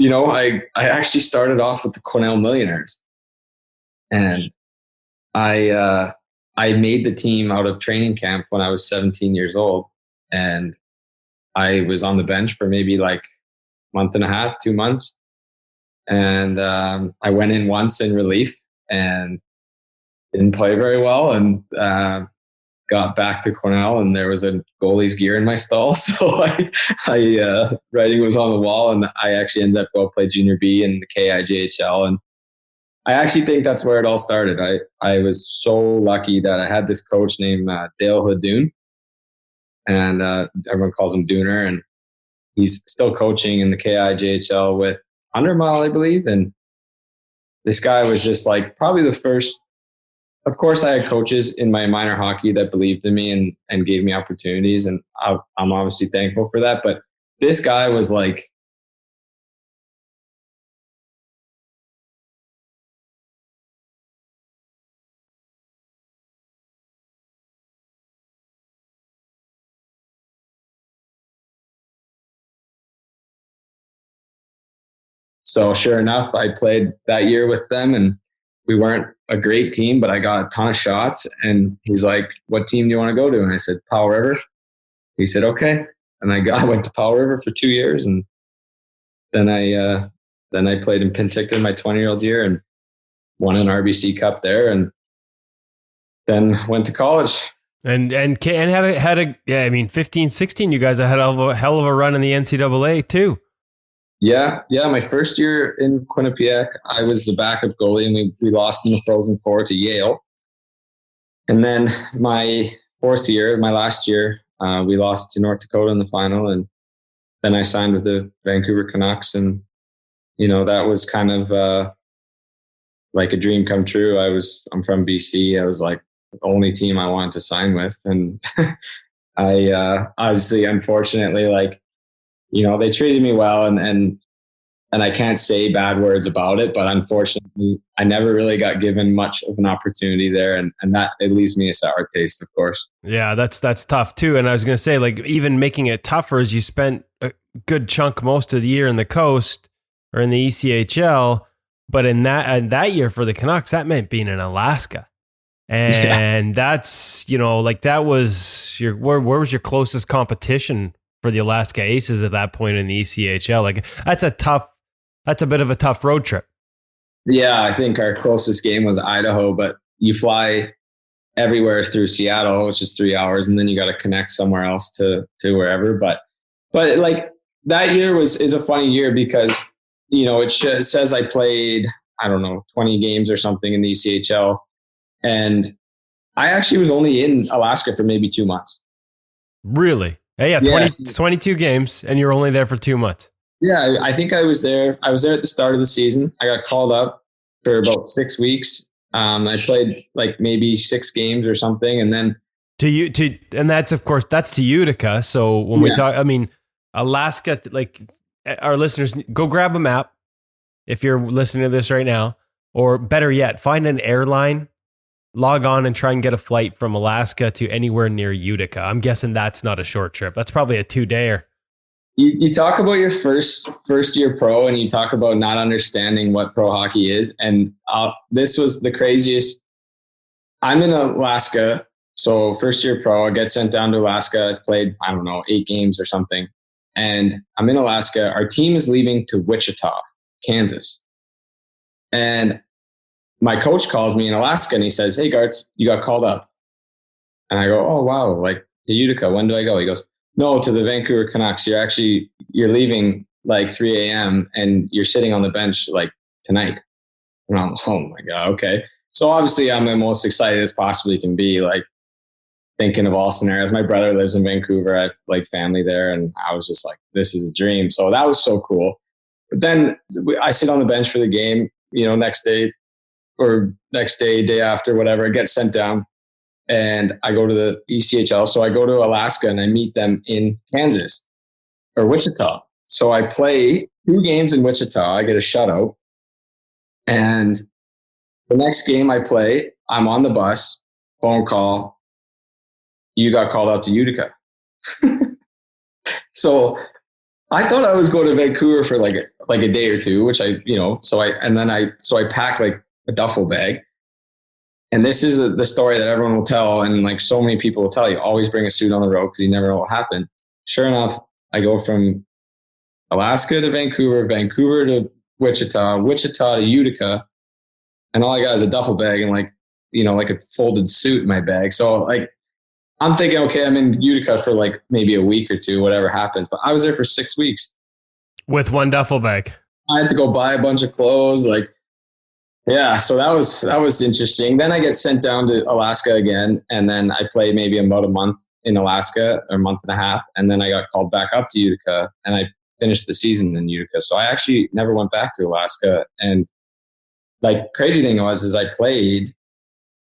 I actually started off with the Cornell Millionaires, and I made the team out of training camp when I was 17 years old, and I was on the bench for maybe like a month and a half, 2 months. And I went in once in relief and didn't play very well, and got back to Cornell, and there was a goalie's gear in my stall. So I writing was on the wall, and I actually ended up going play junior B in the KIJHL. And I actually think that's where it all started. I was so lucky that I had this coach named Dale Hadoon, and everyone calls him Dooner, and he's still coaching in the KIJHL with Undermile, I believe. And this guy was just like probably the first. Of course, I had coaches in my minor hockey that believed in me and gave me opportunities, and I'm obviously thankful for that. But this guy was like, so sure enough, I played that year with them, and we weren't a great team, but I got a ton of shots. And he's like, "What team do you want to go to?" And I said, "Powell River." He said, "Okay." And I went to Powell River for 2 years, and then I played in Penticton my 20-year-old year and won an RBC Cup there, and then went to college. And had a 15, 16, you guys had a hell of a run in the NCAA too. Yeah. My first year in Quinnipiac, I was the backup goalie, and we lost in the Frozen Four to Yale. And then my fourth year, my last year, we lost to North Dakota in the final, and then I signed with the Vancouver Canucks, and that was kind of like a dream come true. I'm from BC. I was like the only team I wanted to sign with, and I obviously, unfortunately, like, they treated me well, and I can't say bad words about it, but unfortunately, I never really got given much of an opportunity there, and that it leaves me a sour taste, of course. Yeah, that's tough too. And I was going to say, like, even making it tougher is you spent a good chunk most of the year in the coast or in the ECHL, but in that year for the Canucks, that meant being in Alaska. And that's, that was where was your closest competition for the Alaska Aces at that point in the ECHL? Like, that's a bit of a tough road trip. Yeah, I think our closest game was Idaho, but you fly everywhere through Seattle, which is 3 hours, and then you got to connect somewhere else to wherever. But like that year is a funny year because, it says I played, I don't know, 20 games or something in the ECHL. And I actually was only in Alaska for maybe 2 months. Really? Yeah, 22 games, and you're only there for 2 months. Yeah, I think I was there. I was there at the start of the season. I got called up for about 6 weeks. I played like maybe 6 games or something. And then and that's, of course, that's to Utica. So when we talk, I mean, Alaska, like our listeners, go grab a map if you're listening to this right now, or better yet, find an airline, log on and try and get a flight from Alaska to anywhere near Utica. I'm guessing that's not a short trip. That's probably a 2-dayer. You talk about your first year pro, and you talk about not understanding what pro hockey is. And this was the craziest. I'm in Alaska. So first year pro, I get sent down to Alaska. I played, I don't know, 8 games or something. And I'm in Alaska. Our team is leaving to Wichita, Kansas. And my coach calls me in Alaska and he says, "Hey, Gartz, you got called up." And I go, "Oh, wow. Like to Utica, when do I go?" He goes, "No, to the Vancouver Canucks. You're leaving like 3 a.m. and you're sitting on the bench like tonight." And I'm, oh my God. Okay. So obviously I'm the most excited as possibly can be, like thinking of all scenarios. My brother lives in Vancouver. I have like family there, and I was just like, this is a dream. So that was so cool. But then I sit on the bench for the game, next day, day after, whatever, I get sent down and I go to the ECHL. So I go to Alaska and I meet them in Kansas or Wichita. So I play 2 games in Wichita. I get a shutout. And the next game I play, I'm on the bus, phone call. You got called up to Utica. So I thought I was going to Vancouver for like a day or two, which I packed like a duffel bag. And this is the story that everyone will tell. And like so many people will tell you, always bring a suit on the road because you never know what happened. Sure enough, I go from Alaska to Vancouver, Vancouver to Wichita, Wichita to Utica. And all I got is a duffel bag and like a folded suit in my bag. So like, I'm thinking, okay, I'm in Utica for like maybe a week or 2, whatever happens. But I was there for 6 weeks. With one duffel bag. I had to go buy a bunch of clothes. Like, yeah, so that was interesting. Then I get sent down to Alaska again. And then I played maybe about a month in Alaska, or a month and a half. And then I got called back up to Utica and I finished the season in Utica. So I actually never went back to Alaska. And like crazy thing is I played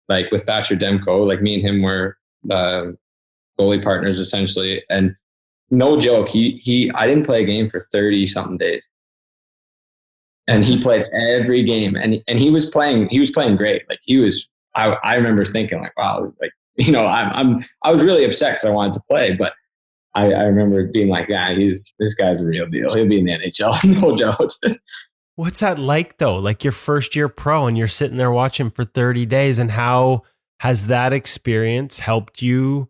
like with Thatcher Demko, like me and him were goalie partners essentially. And no joke, I didn't play a game for 30 something days. And he played every game and he was playing great. Like I remember thinking like, wow, like, I was really upset because I wanted to play, but I remember being like, yeah, this guy's a real deal. He'll be in the NHL, no doubt. What's that like though? Like your first year pro and you're sitting there watching for 30 days, and how has that experience helped you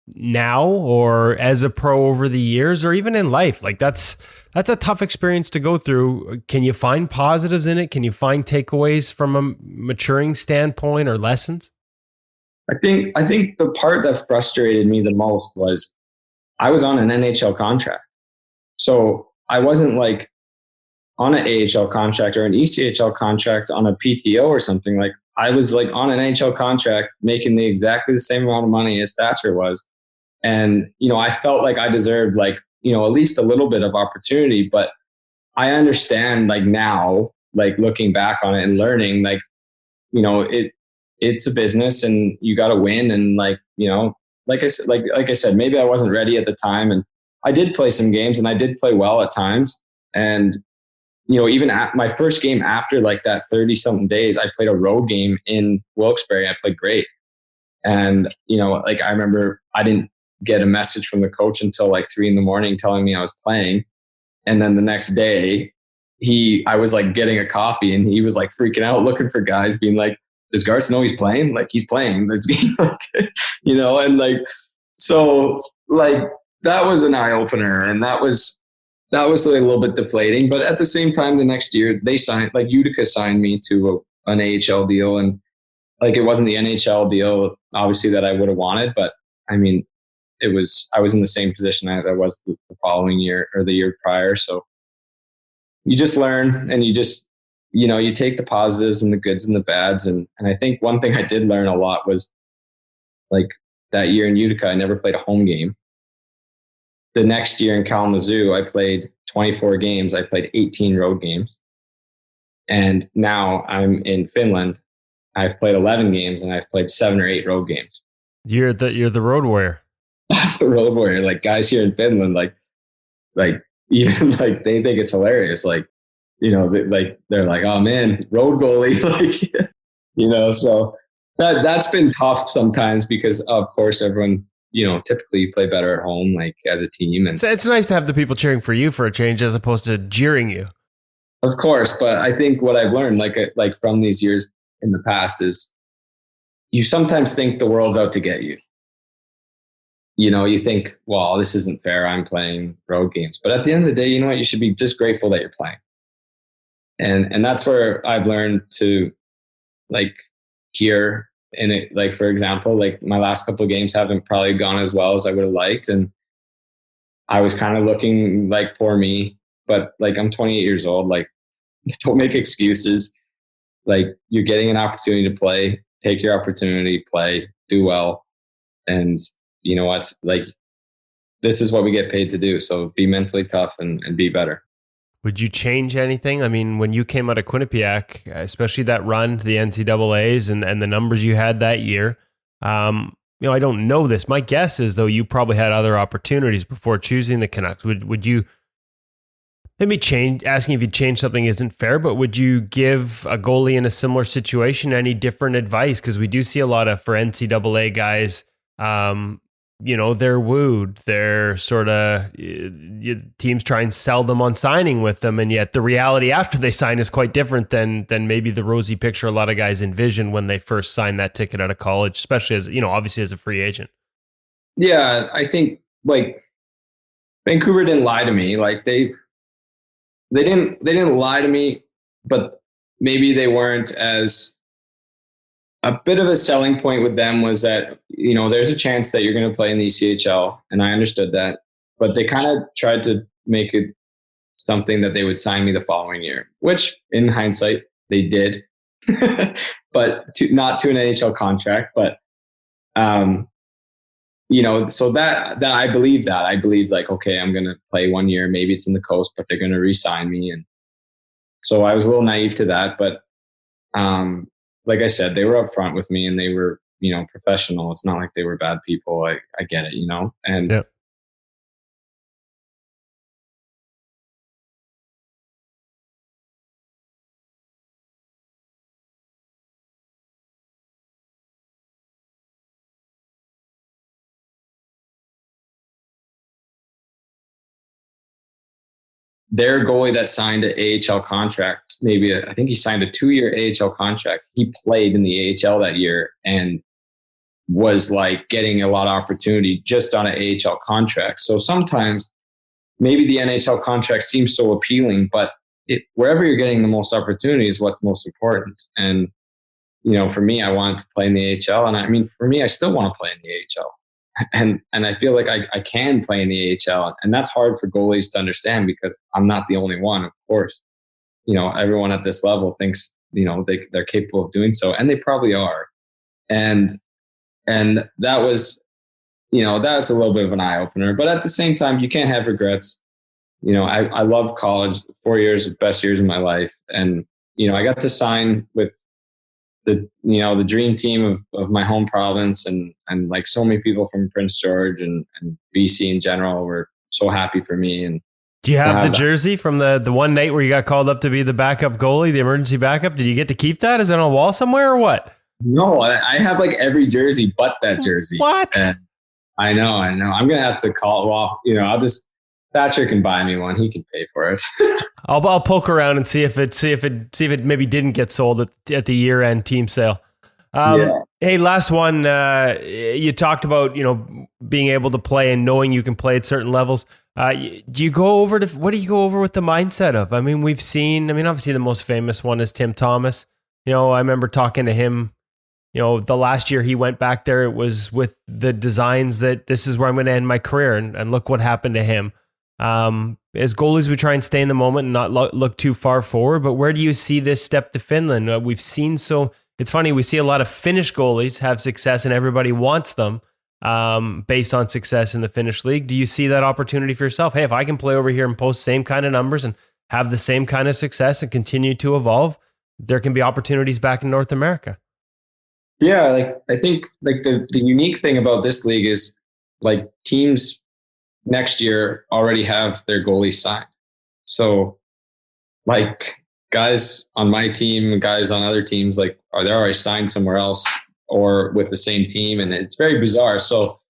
now or as a pro over the years or even in life? Like that's a tough experience to go through. Can you find positives in it? Can you find takeaways from a maturing standpoint or lessons? I think the part that frustrated me the most was I was on an NHL contract. So I wasn't like on an AHL contract or an ECHL contract on a PTO or something. Like I was like on an NHL contract making exactly the same amount of money as Thatcher was. And, I felt like I deserved like, at least a little bit of opportunity, but I understand like now, like looking back on it and learning, like, it's a business and you got to win. And like, like I said, maybe I wasn't ready at the time, and I did play some games and I did play well at times. And, even at my first game after like that 30 something days, I played a road game in Wilkes-Barre. I played great. And, like I remember I didn't get a message from the coach until like 3 a.m. telling me I was playing. And then the next day I was like getting a coffee and he was like freaking out looking for guys being like, does Gartz know he's playing? Like he's playing this game, and like, so like that was an eye opener, and that was like a little bit deflating. But at the same time, the next year Utica signed me to an AHL deal, and like it wasn't the NHL deal, obviously, that I would have wanted, but I mean, I was in the same position that I was the following year or the year prior. So you just learn and you just, you take the positives and the goods and the bads. And I think one thing I did learn a lot was like that year in Utica, I never played a home game. The next year in Kalamazoo, I played 24 games. I played 18 road games. And now I'm in Finland. I've played 11 games and I've played 7 or 8 road games. You're the road warrior. The road warrior, like guys here in Finland, like even like they think it's hilarious. Like, they're like, oh man, road goalie. Like, so that's been tough sometimes because of course everyone, typically you play better at home, like as a team. And So it's nice to have the people cheering for you for a change as opposed to jeering you. of course, but I think what I've learned, like from these years in the past, is you sometimes think the world's out to get you. You think, well, this isn't fair. I'm playing road games. But at the end of the day, you know what? You should be just grateful that you're playing. And that's where I've learned to, like, here in it, like, for example, like my last couple of games haven't probably gone as well as I would have liked. And I was kind of looking like poor me, but like, I'm 28 years old. Like, don't make excuses. Like, you're getting an opportunity to play, take your opportunity, play, do well. And you know what? Like, this is what we get paid to do. So be mentally tough and be better. Would you change anything? I mean, when you came out of Quinnipiac, especially that run to the NCAAs and the numbers you had that year, I don't know this. My guess is, though, you probably had other opportunities before choosing the Canucks. Would you, let me change, asking if you change something isn't fair, but would you give a goalie in a similar situation any different advice? Because we do see a lot of, for NCAA guys, they're wooed. They're sort of, teams try and sell them on signing with them. And yet the reality after they sign is quite different than maybe the rosy picture a lot of guys envision when they first sign that ticket out of college, especially as, obviously as a free agent. Yeah, I think like Vancouver didn't lie to me. Like they didn't lie to me, but maybe they weren't as, a bit of a selling point with them was that, there's a chance that you're going to play in the ECHL. And I understood that, but they kind of tried to make it something that they would sign me the following year, which in hindsight they did, but not to an NHL contract. But, so that I believe like, okay, I'm going to play 1 year, maybe it's in the coast, but they're going to re-sign me. And so I was a little naive to that, but, like I said, they were upfront with me and they were, professional. It's not like they were bad people. I get it, and yep. their goalie that signed an AHL contract, I think he signed a 2-year AHL contract. He played in the AHL that year and was like getting a lot of opportunity just on an AHL contract. So sometimes maybe the NHL contract seems so appealing, but wherever you're getting the most opportunity is what's most important. And, for me, I wanted to play in the AHL. And I mean, for me, I still want to play in the AHL. And I feel like I can play in the AHL. And that's hard for goalies to understand because I'm not the only one, of course. Everyone at this level thinks, they're capable of doing so. And they probably are. And that was, that's a little bit of an eye opener. But at the same time, you can't have regrets. I love college, 4 years, the best years of my life. And, I got to sign with the dream team of my home province and like so many people from Prince George and BC in general were so happy for me. And do you have the jersey from the one night where you got called up to be the backup goalie, the emergency backup? Did you get to keep that? Is it on a wall somewhere or what? No, I have like every jersey but that jersey. What? And I know. I'm going to have to call. Well, I'll just, Thatcher can buy me one. He can pay for it. I'll poke around and see if it maybe didn't get sold at the year-end team sale. Hey, last one. You talked about, being able to play and knowing you can play at certain levels. What do you go over with the mindset of? I mean, obviously the most famous one is Tim Thomas. I remember talking to him, the last year he went back there, it was with the designs that this is where I'm going to end my career. And look what happened to him. As goalies, we try and stay in the moment and not look too far forward. But where do you see this step to Finland? It's funny, we see a lot of Finnish goalies have success and everybody wants them based on success in the Finnish league. Do you see that opportunity for yourself? Hey, if I can play over here and post same kind of numbers and have the same kind of success and continue to evolve, there can be opportunities back in North America. Yeah, like I think like the unique thing about this league is like teams next year already have their goalies signed. So like guys on my team, guys on other teams, like they're already signed somewhere else or with the same team, and it's very bizarre. So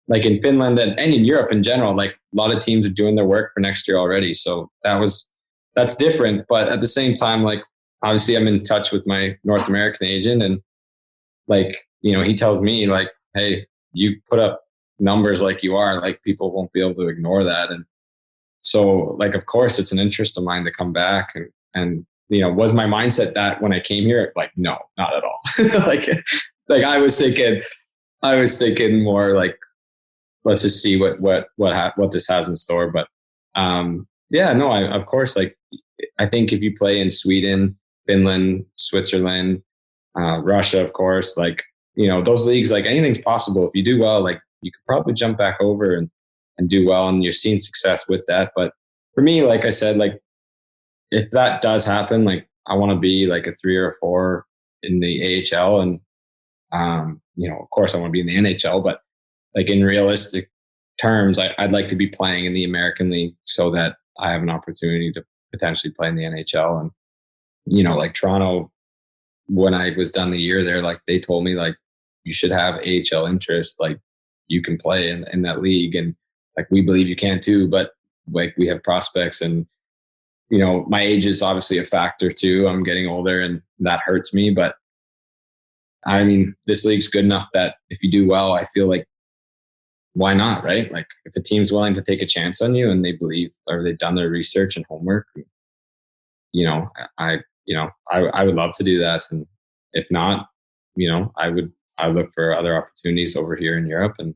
like in Finland and in Europe in general, like a lot of teams are doing their work for next year already. So that's different. But at the same time, like obviously I'm in touch with my North American agent, and like, you know, he tells me like, hey, you put up numbers like you are, like people won't be able to ignore that. And so like, of course it's an interest of mine to come back, and, you know, was my mindset that when I came here? Like, no, not at all. like I was thinking more like, let's just see what this has in store. But yeah, no, of course, like I think if you play in Sweden, Finland, Switzerland, Russia, of course, like, you know, those leagues, like anything's possible. If you do well, like you could probably jump back over and do well, and you're seeing success with that. But for me, like I said, like if that does happen, like I want to be like a 3 or a 4 in the AHL, and you know, of course I want to be in the NHL, but like in realistic terms, I'd like to be playing in the American League so that I have an opportunity to potentially play in the NHL. And, you know, like Toronto, when I was done the year there, like they told me like, you should have AHL interest, like you can play in that league. And like, we believe you can too, but like we have prospects, and, you know, my age is obviously a factor too. I'm getting older and that hurts me, but I mean, this league's good enough that if you do well, I feel like, why not, right? Like if a team's willing to take a chance on you and they believe, or they've done their research and homework, you know, I would love to do that. And if not, you know, I look for other opportunities over here in Europe. And,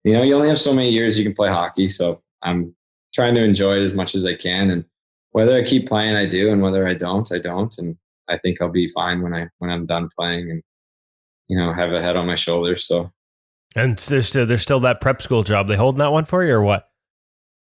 you know, you only have so many years you can play hockey. So I'm trying to enjoy it as much as I can. And whether I keep playing, I do. And whether I don't, I don't. And I think I'll be fine when I'm done playing and, you know, have a head on my shoulders. So. And there's still that prep school job. They holding that one for you or what?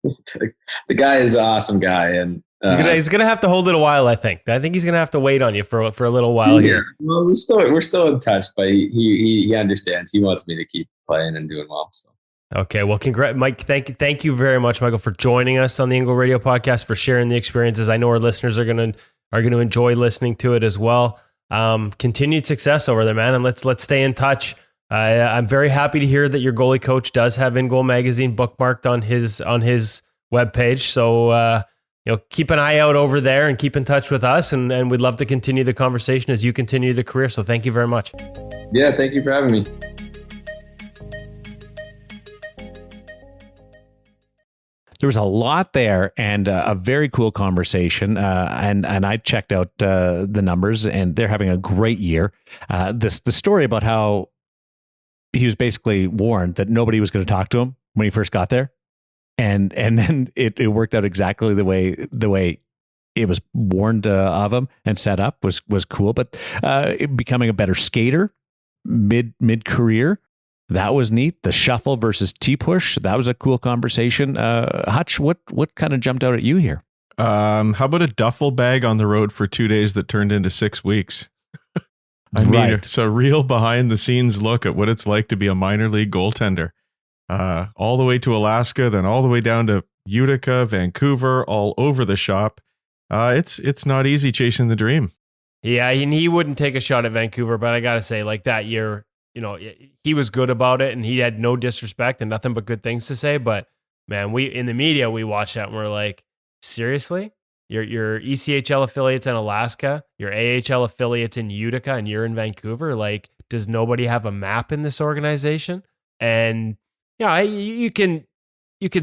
The guy is an awesome guy, and he's gonna have to hold it a while. I think he's gonna have to wait on you for a little while here. Well, we're still in touch, but he understands. He wants me to keep playing and doing well. So. Okay, well, Mike. Thank you very much, Michael, for joining us on the Angle Radio Podcast, for sharing the experiences. I know our listeners are gonna enjoy listening to it as well. Continued success over there, man, and let's stay in touch. I'm very happy to hear that your goalie coach does have In Goal Magazine bookmarked on his webpage. So, you know, keep an eye out over there and keep in touch with us. And we'd love to continue the conversation as you continue the career. So thank you very much. Yeah, thank you for having me. There was a lot there, and a very cool conversation. And I checked out the numbers, and they're having a great year. The story about how he was basically warned that nobody was going to talk to him when he first got there, and then it worked out exactly the way it was warned of him and set up was cool. But becoming a better skater mid career, that was neat. The shuffle versus T-push, that was a cool conversation. Hutch, what kind of jumped out at you here? How about a duffel bag on the road for 2 days that turned into 6 weeks? I mean, Right. It's a real behind the scenes look at what it's like to be a minor league goaltender. All the way to Alaska, then all the way down to Utica, Vancouver, all over the shop. It's not easy chasing the dream. Yeah, and he wouldn't take a shot at Vancouver, but I gotta say, like that year, you know, he was good about it, and he had no disrespect and nothing but good things to say. But man, we in the media, we watched that and we're like, seriously? Your ECHL affiliates in Alaska, your AHL affiliates in Utica, and you're in Vancouver. Like, does nobody have a map in this organization? And yeah, you can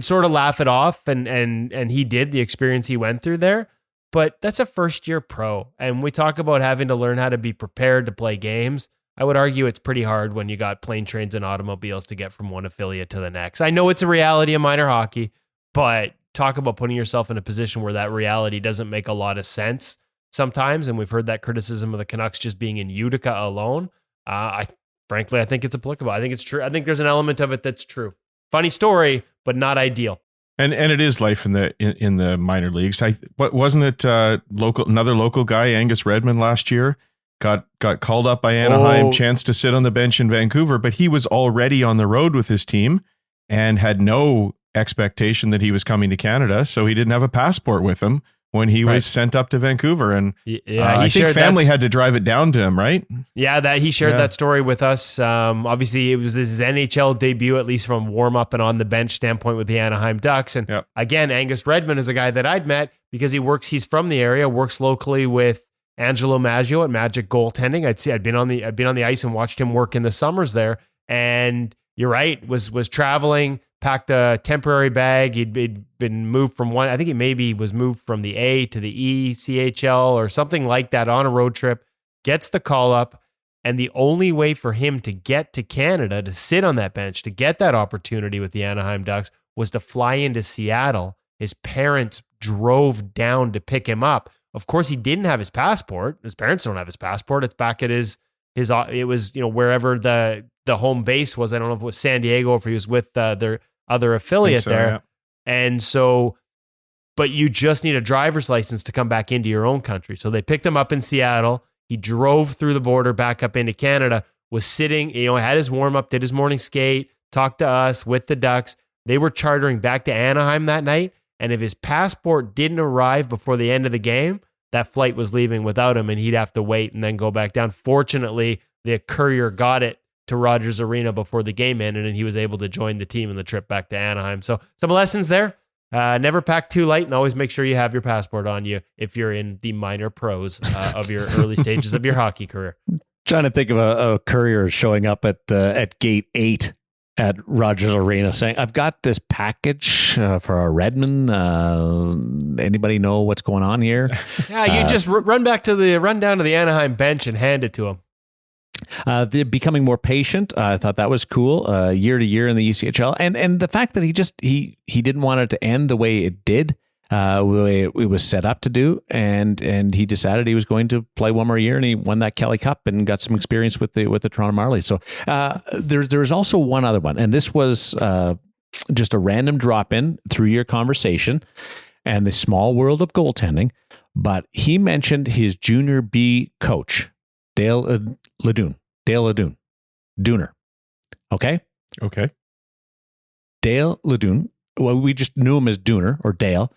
sort of laugh it off, and he did, the experience he went through there. But that's a first year pro, and we talk about having to learn how to be prepared to play games. I would argue it's pretty hard when you got plane, trains, and automobiles to get from one affiliate to the next. I know it's a reality of minor hockey, but talk about putting yourself in a position where that reality doesn't make a lot of sense sometimes. And we've heard that criticism of the Canucks just being in Utica alone. Frankly, I think it's applicable. I think it's true. I think there's an element of it that's true. Funny story, but not ideal. And it is life in the minor leagues. What wasn't it? Another local guy, Angus Redmond, last year got called up by Anaheim, chance to sit on the bench in Vancouver, but he was already on the road with his team and had no expectation that he was coming to Canada, so he didn't have a passport with him when he was sent up to Vancouver. And I think family had to drive it down to him, right? Yeah, that he shared that story with us. Obviously, it was his NHL debut, at least from warm-up and on the bench standpoint with the Anaheim Ducks. And again, Angus Redmond is a guy that I'd met because he's from the area, works locally with Angelo Maggio at Magic Goaltending. I'd been on the ice and watched him work in the summers there. And you're right, was traveling, packed a temporary bag. He'd been moved from I think he maybe was moved from the A to the ECHL or something like that on a road trip, gets the call up, and the only way for him to get to Canada, to sit on that bench, to get that opportunity with the Anaheim Ducks was to fly into Seattle. His parents drove down to pick him up. Of course, he didn't have his passport. His parents don't have his passport. It's back at his it was, wherever the home base was. I don't know if it was San Diego or if he was with their other affiliate there. Yeah. And so, but you just need a driver's license to come back into your own country. So they picked him up in Seattle. He drove through the border back up into Canada, was sitting, had his warm up, did his morning skate, talked to us with the Ducks. They were chartering back to Anaheim that night. And if his passport didn't arrive before the end of the game, that flight was leaving without him and he'd have to wait and then go back down. Fortunately, the courier got it to Rogers Arena before the game ended, and he was able to join the team in the trip back to Anaheim. So some lessons there. Never pack too light, and always make sure you have your passport on you if you're in the minor pros of your early stages of your hockey career. Trying to think of a courier showing up at gate 8 at Rogers Arena saying, "I've got this package for a Redmond. Anybody know what's going on here?" Yeah, you just run down to the Anaheim bench and hand it to him. Becoming more patient. I thought that was cool. Year to year in the ECHL, and the fact that he didn't want it to end the way it did, the way it was set up to do, and he decided he was going to play one more year, and he won that Kelly Cup and got some experience with the Toronto Marlies. So there's also one other one, and this was just a random drop in through your conversation and the small world of goaltending. But he mentioned his junior B coach, Dale Ledune. Okay. Dale Ledune. Well, we just knew him as Dooner or Dale.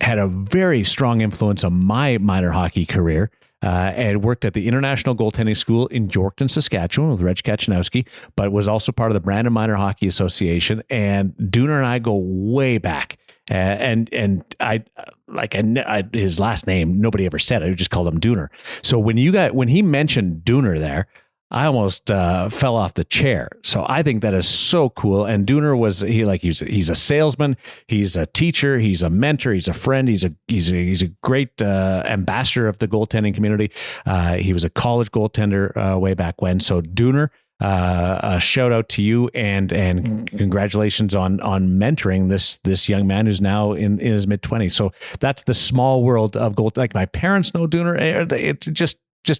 Had a very strong influence on my minor hockey career, and worked at the International Goaltending School in Yorkton, Saskatchewan with Reg Kachanowski, but was also part of the Brandon Minor Hockey Association. And Dooner and I go way back. And I his last name, nobody ever said it. I just called him Dooner. So when he mentioned Dooner there, I almost fell off the chair. So I think that is so cool. And Dooner he's a salesman, he's a teacher, he's a mentor, he's a friend, he's a great ambassador of the goaltending community. He was a college goaltender way back when. So Dooner, a shout out to you and congratulations on mentoring this young man who's now in his mid-20s. So that's the small world of gold. Like my parents know Dooner.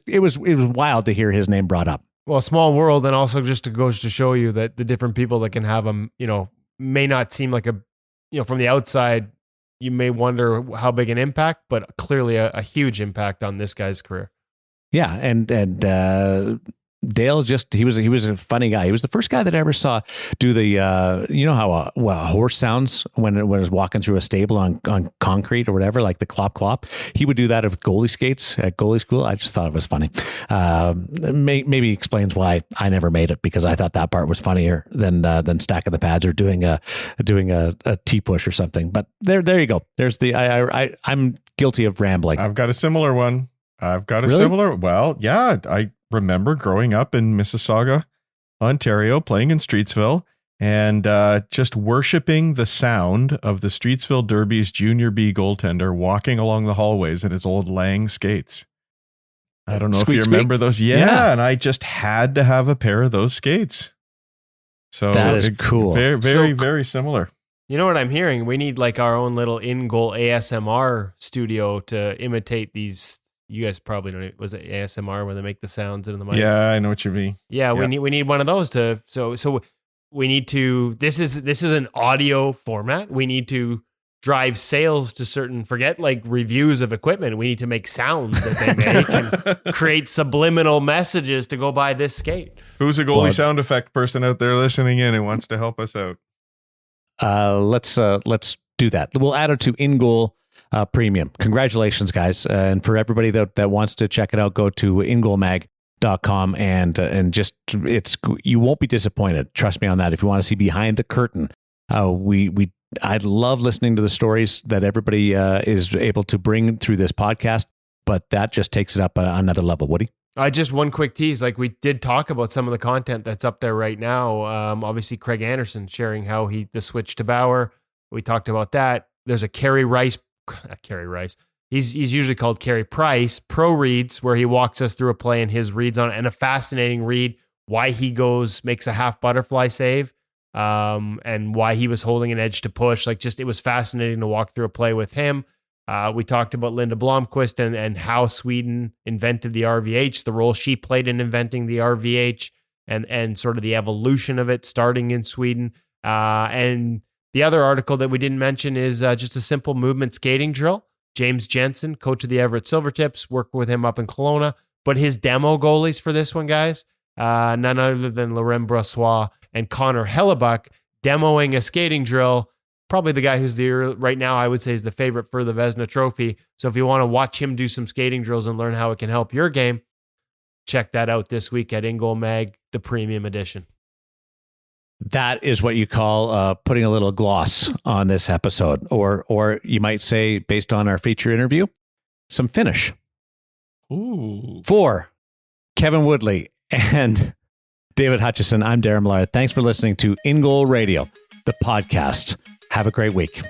It was wild to hear his name brought up. Well, small world, and also just goes to show you that the different people that can have them, may not seem like from the outside, you may wonder how big an impact, but clearly a huge impact on this guy's career. Yeah, and Dale he was a funny guy. He was the first guy that I ever saw do the how a horse sounds when it was walking through a stable on concrete or whatever, like the clop clop. He would do that with goalie skates at goalie school. I just thought it was funny. Maybe explains why I never made it, because I thought that part was funnier than stacking the pads or doing a T push or something. But there you go. There's I'm guilty of rambling. I've got a similar one. Well, yeah, I remember growing up in Mississauga, Ontario, playing in Streetsville, and just worshiping the sound of the Streetsville Derby's junior B goaltender walking along the hallways in his old Lang skates. I don't know if you remember those. Yeah, and I just had to have a pair of those skates. So that is cool. Very, very, very similar. You know what I'm hearing? We need like our own little in-goal ASMR studio to imitate these. You guys probably don't. Was it ASMR where they make the sounds in the mic? Yeah, I know what you mean. Yeah, we need one of those to. So we need to, this is an audio format. We need to drive sales to certain, forget like reviews of equipment. We need to make sounds that they make and create subliminal messages to go buy this skate. Who's a goalie sound effect person out there listening in and wants to help us out? Let's do that. We'll add it to In Goal Premium. Congratulations, guys. And for everybody that wants to check it out, go to ingoalmag.com and just, you won't be disappointed. Trust me on that. If you want to see behind the curtain, I love listening to the stories that everybody is able to bring through this podcast, but that just takes it up another level. Woody? Just one quick tease. Like, we did talk about some of the content that's up there right now. Obviously, Craig Anderson sharing how the switch to Bauer. We talked about that. There's a Carey Rice. He's usually called Carey Price. Pro reads, where he walks us through a play and his reads on it, and a fascinating read why he makes a half butterfly save. And why he was holding an edge to push. Like, just, it was fascinating to walk through a play with him. We talked about Linda Blomqvist and how Sweden invented the RVH, the role she played in inventing the RVH, and sort of the evolution of it starting in Sweden. And the other article that we didn't mention is just a simple movement skating drill. James Jensen, coach of the Everett Silvertips, worked with him up in Kelowna. But his demo goalies for this one, guys, none other than Laurent Brossois and Connor Hellebuck, demoing a skating drill. Probably the guy who's right now, I would say, is the favorite for the Vezina Trophy. So if you want to watch him do some skating drills and learn how it can help your game, check that out this week at In Goal Mag, the premium edition. That is what you call putting a little gloss on this episode, or you might say, based on our feature interview, some Finnish. Ooh. For Kevin Woodley and David Hutchison, I'm Darren Millard. Thanks for listening to In Goal Radio, the podcast. Have a great week.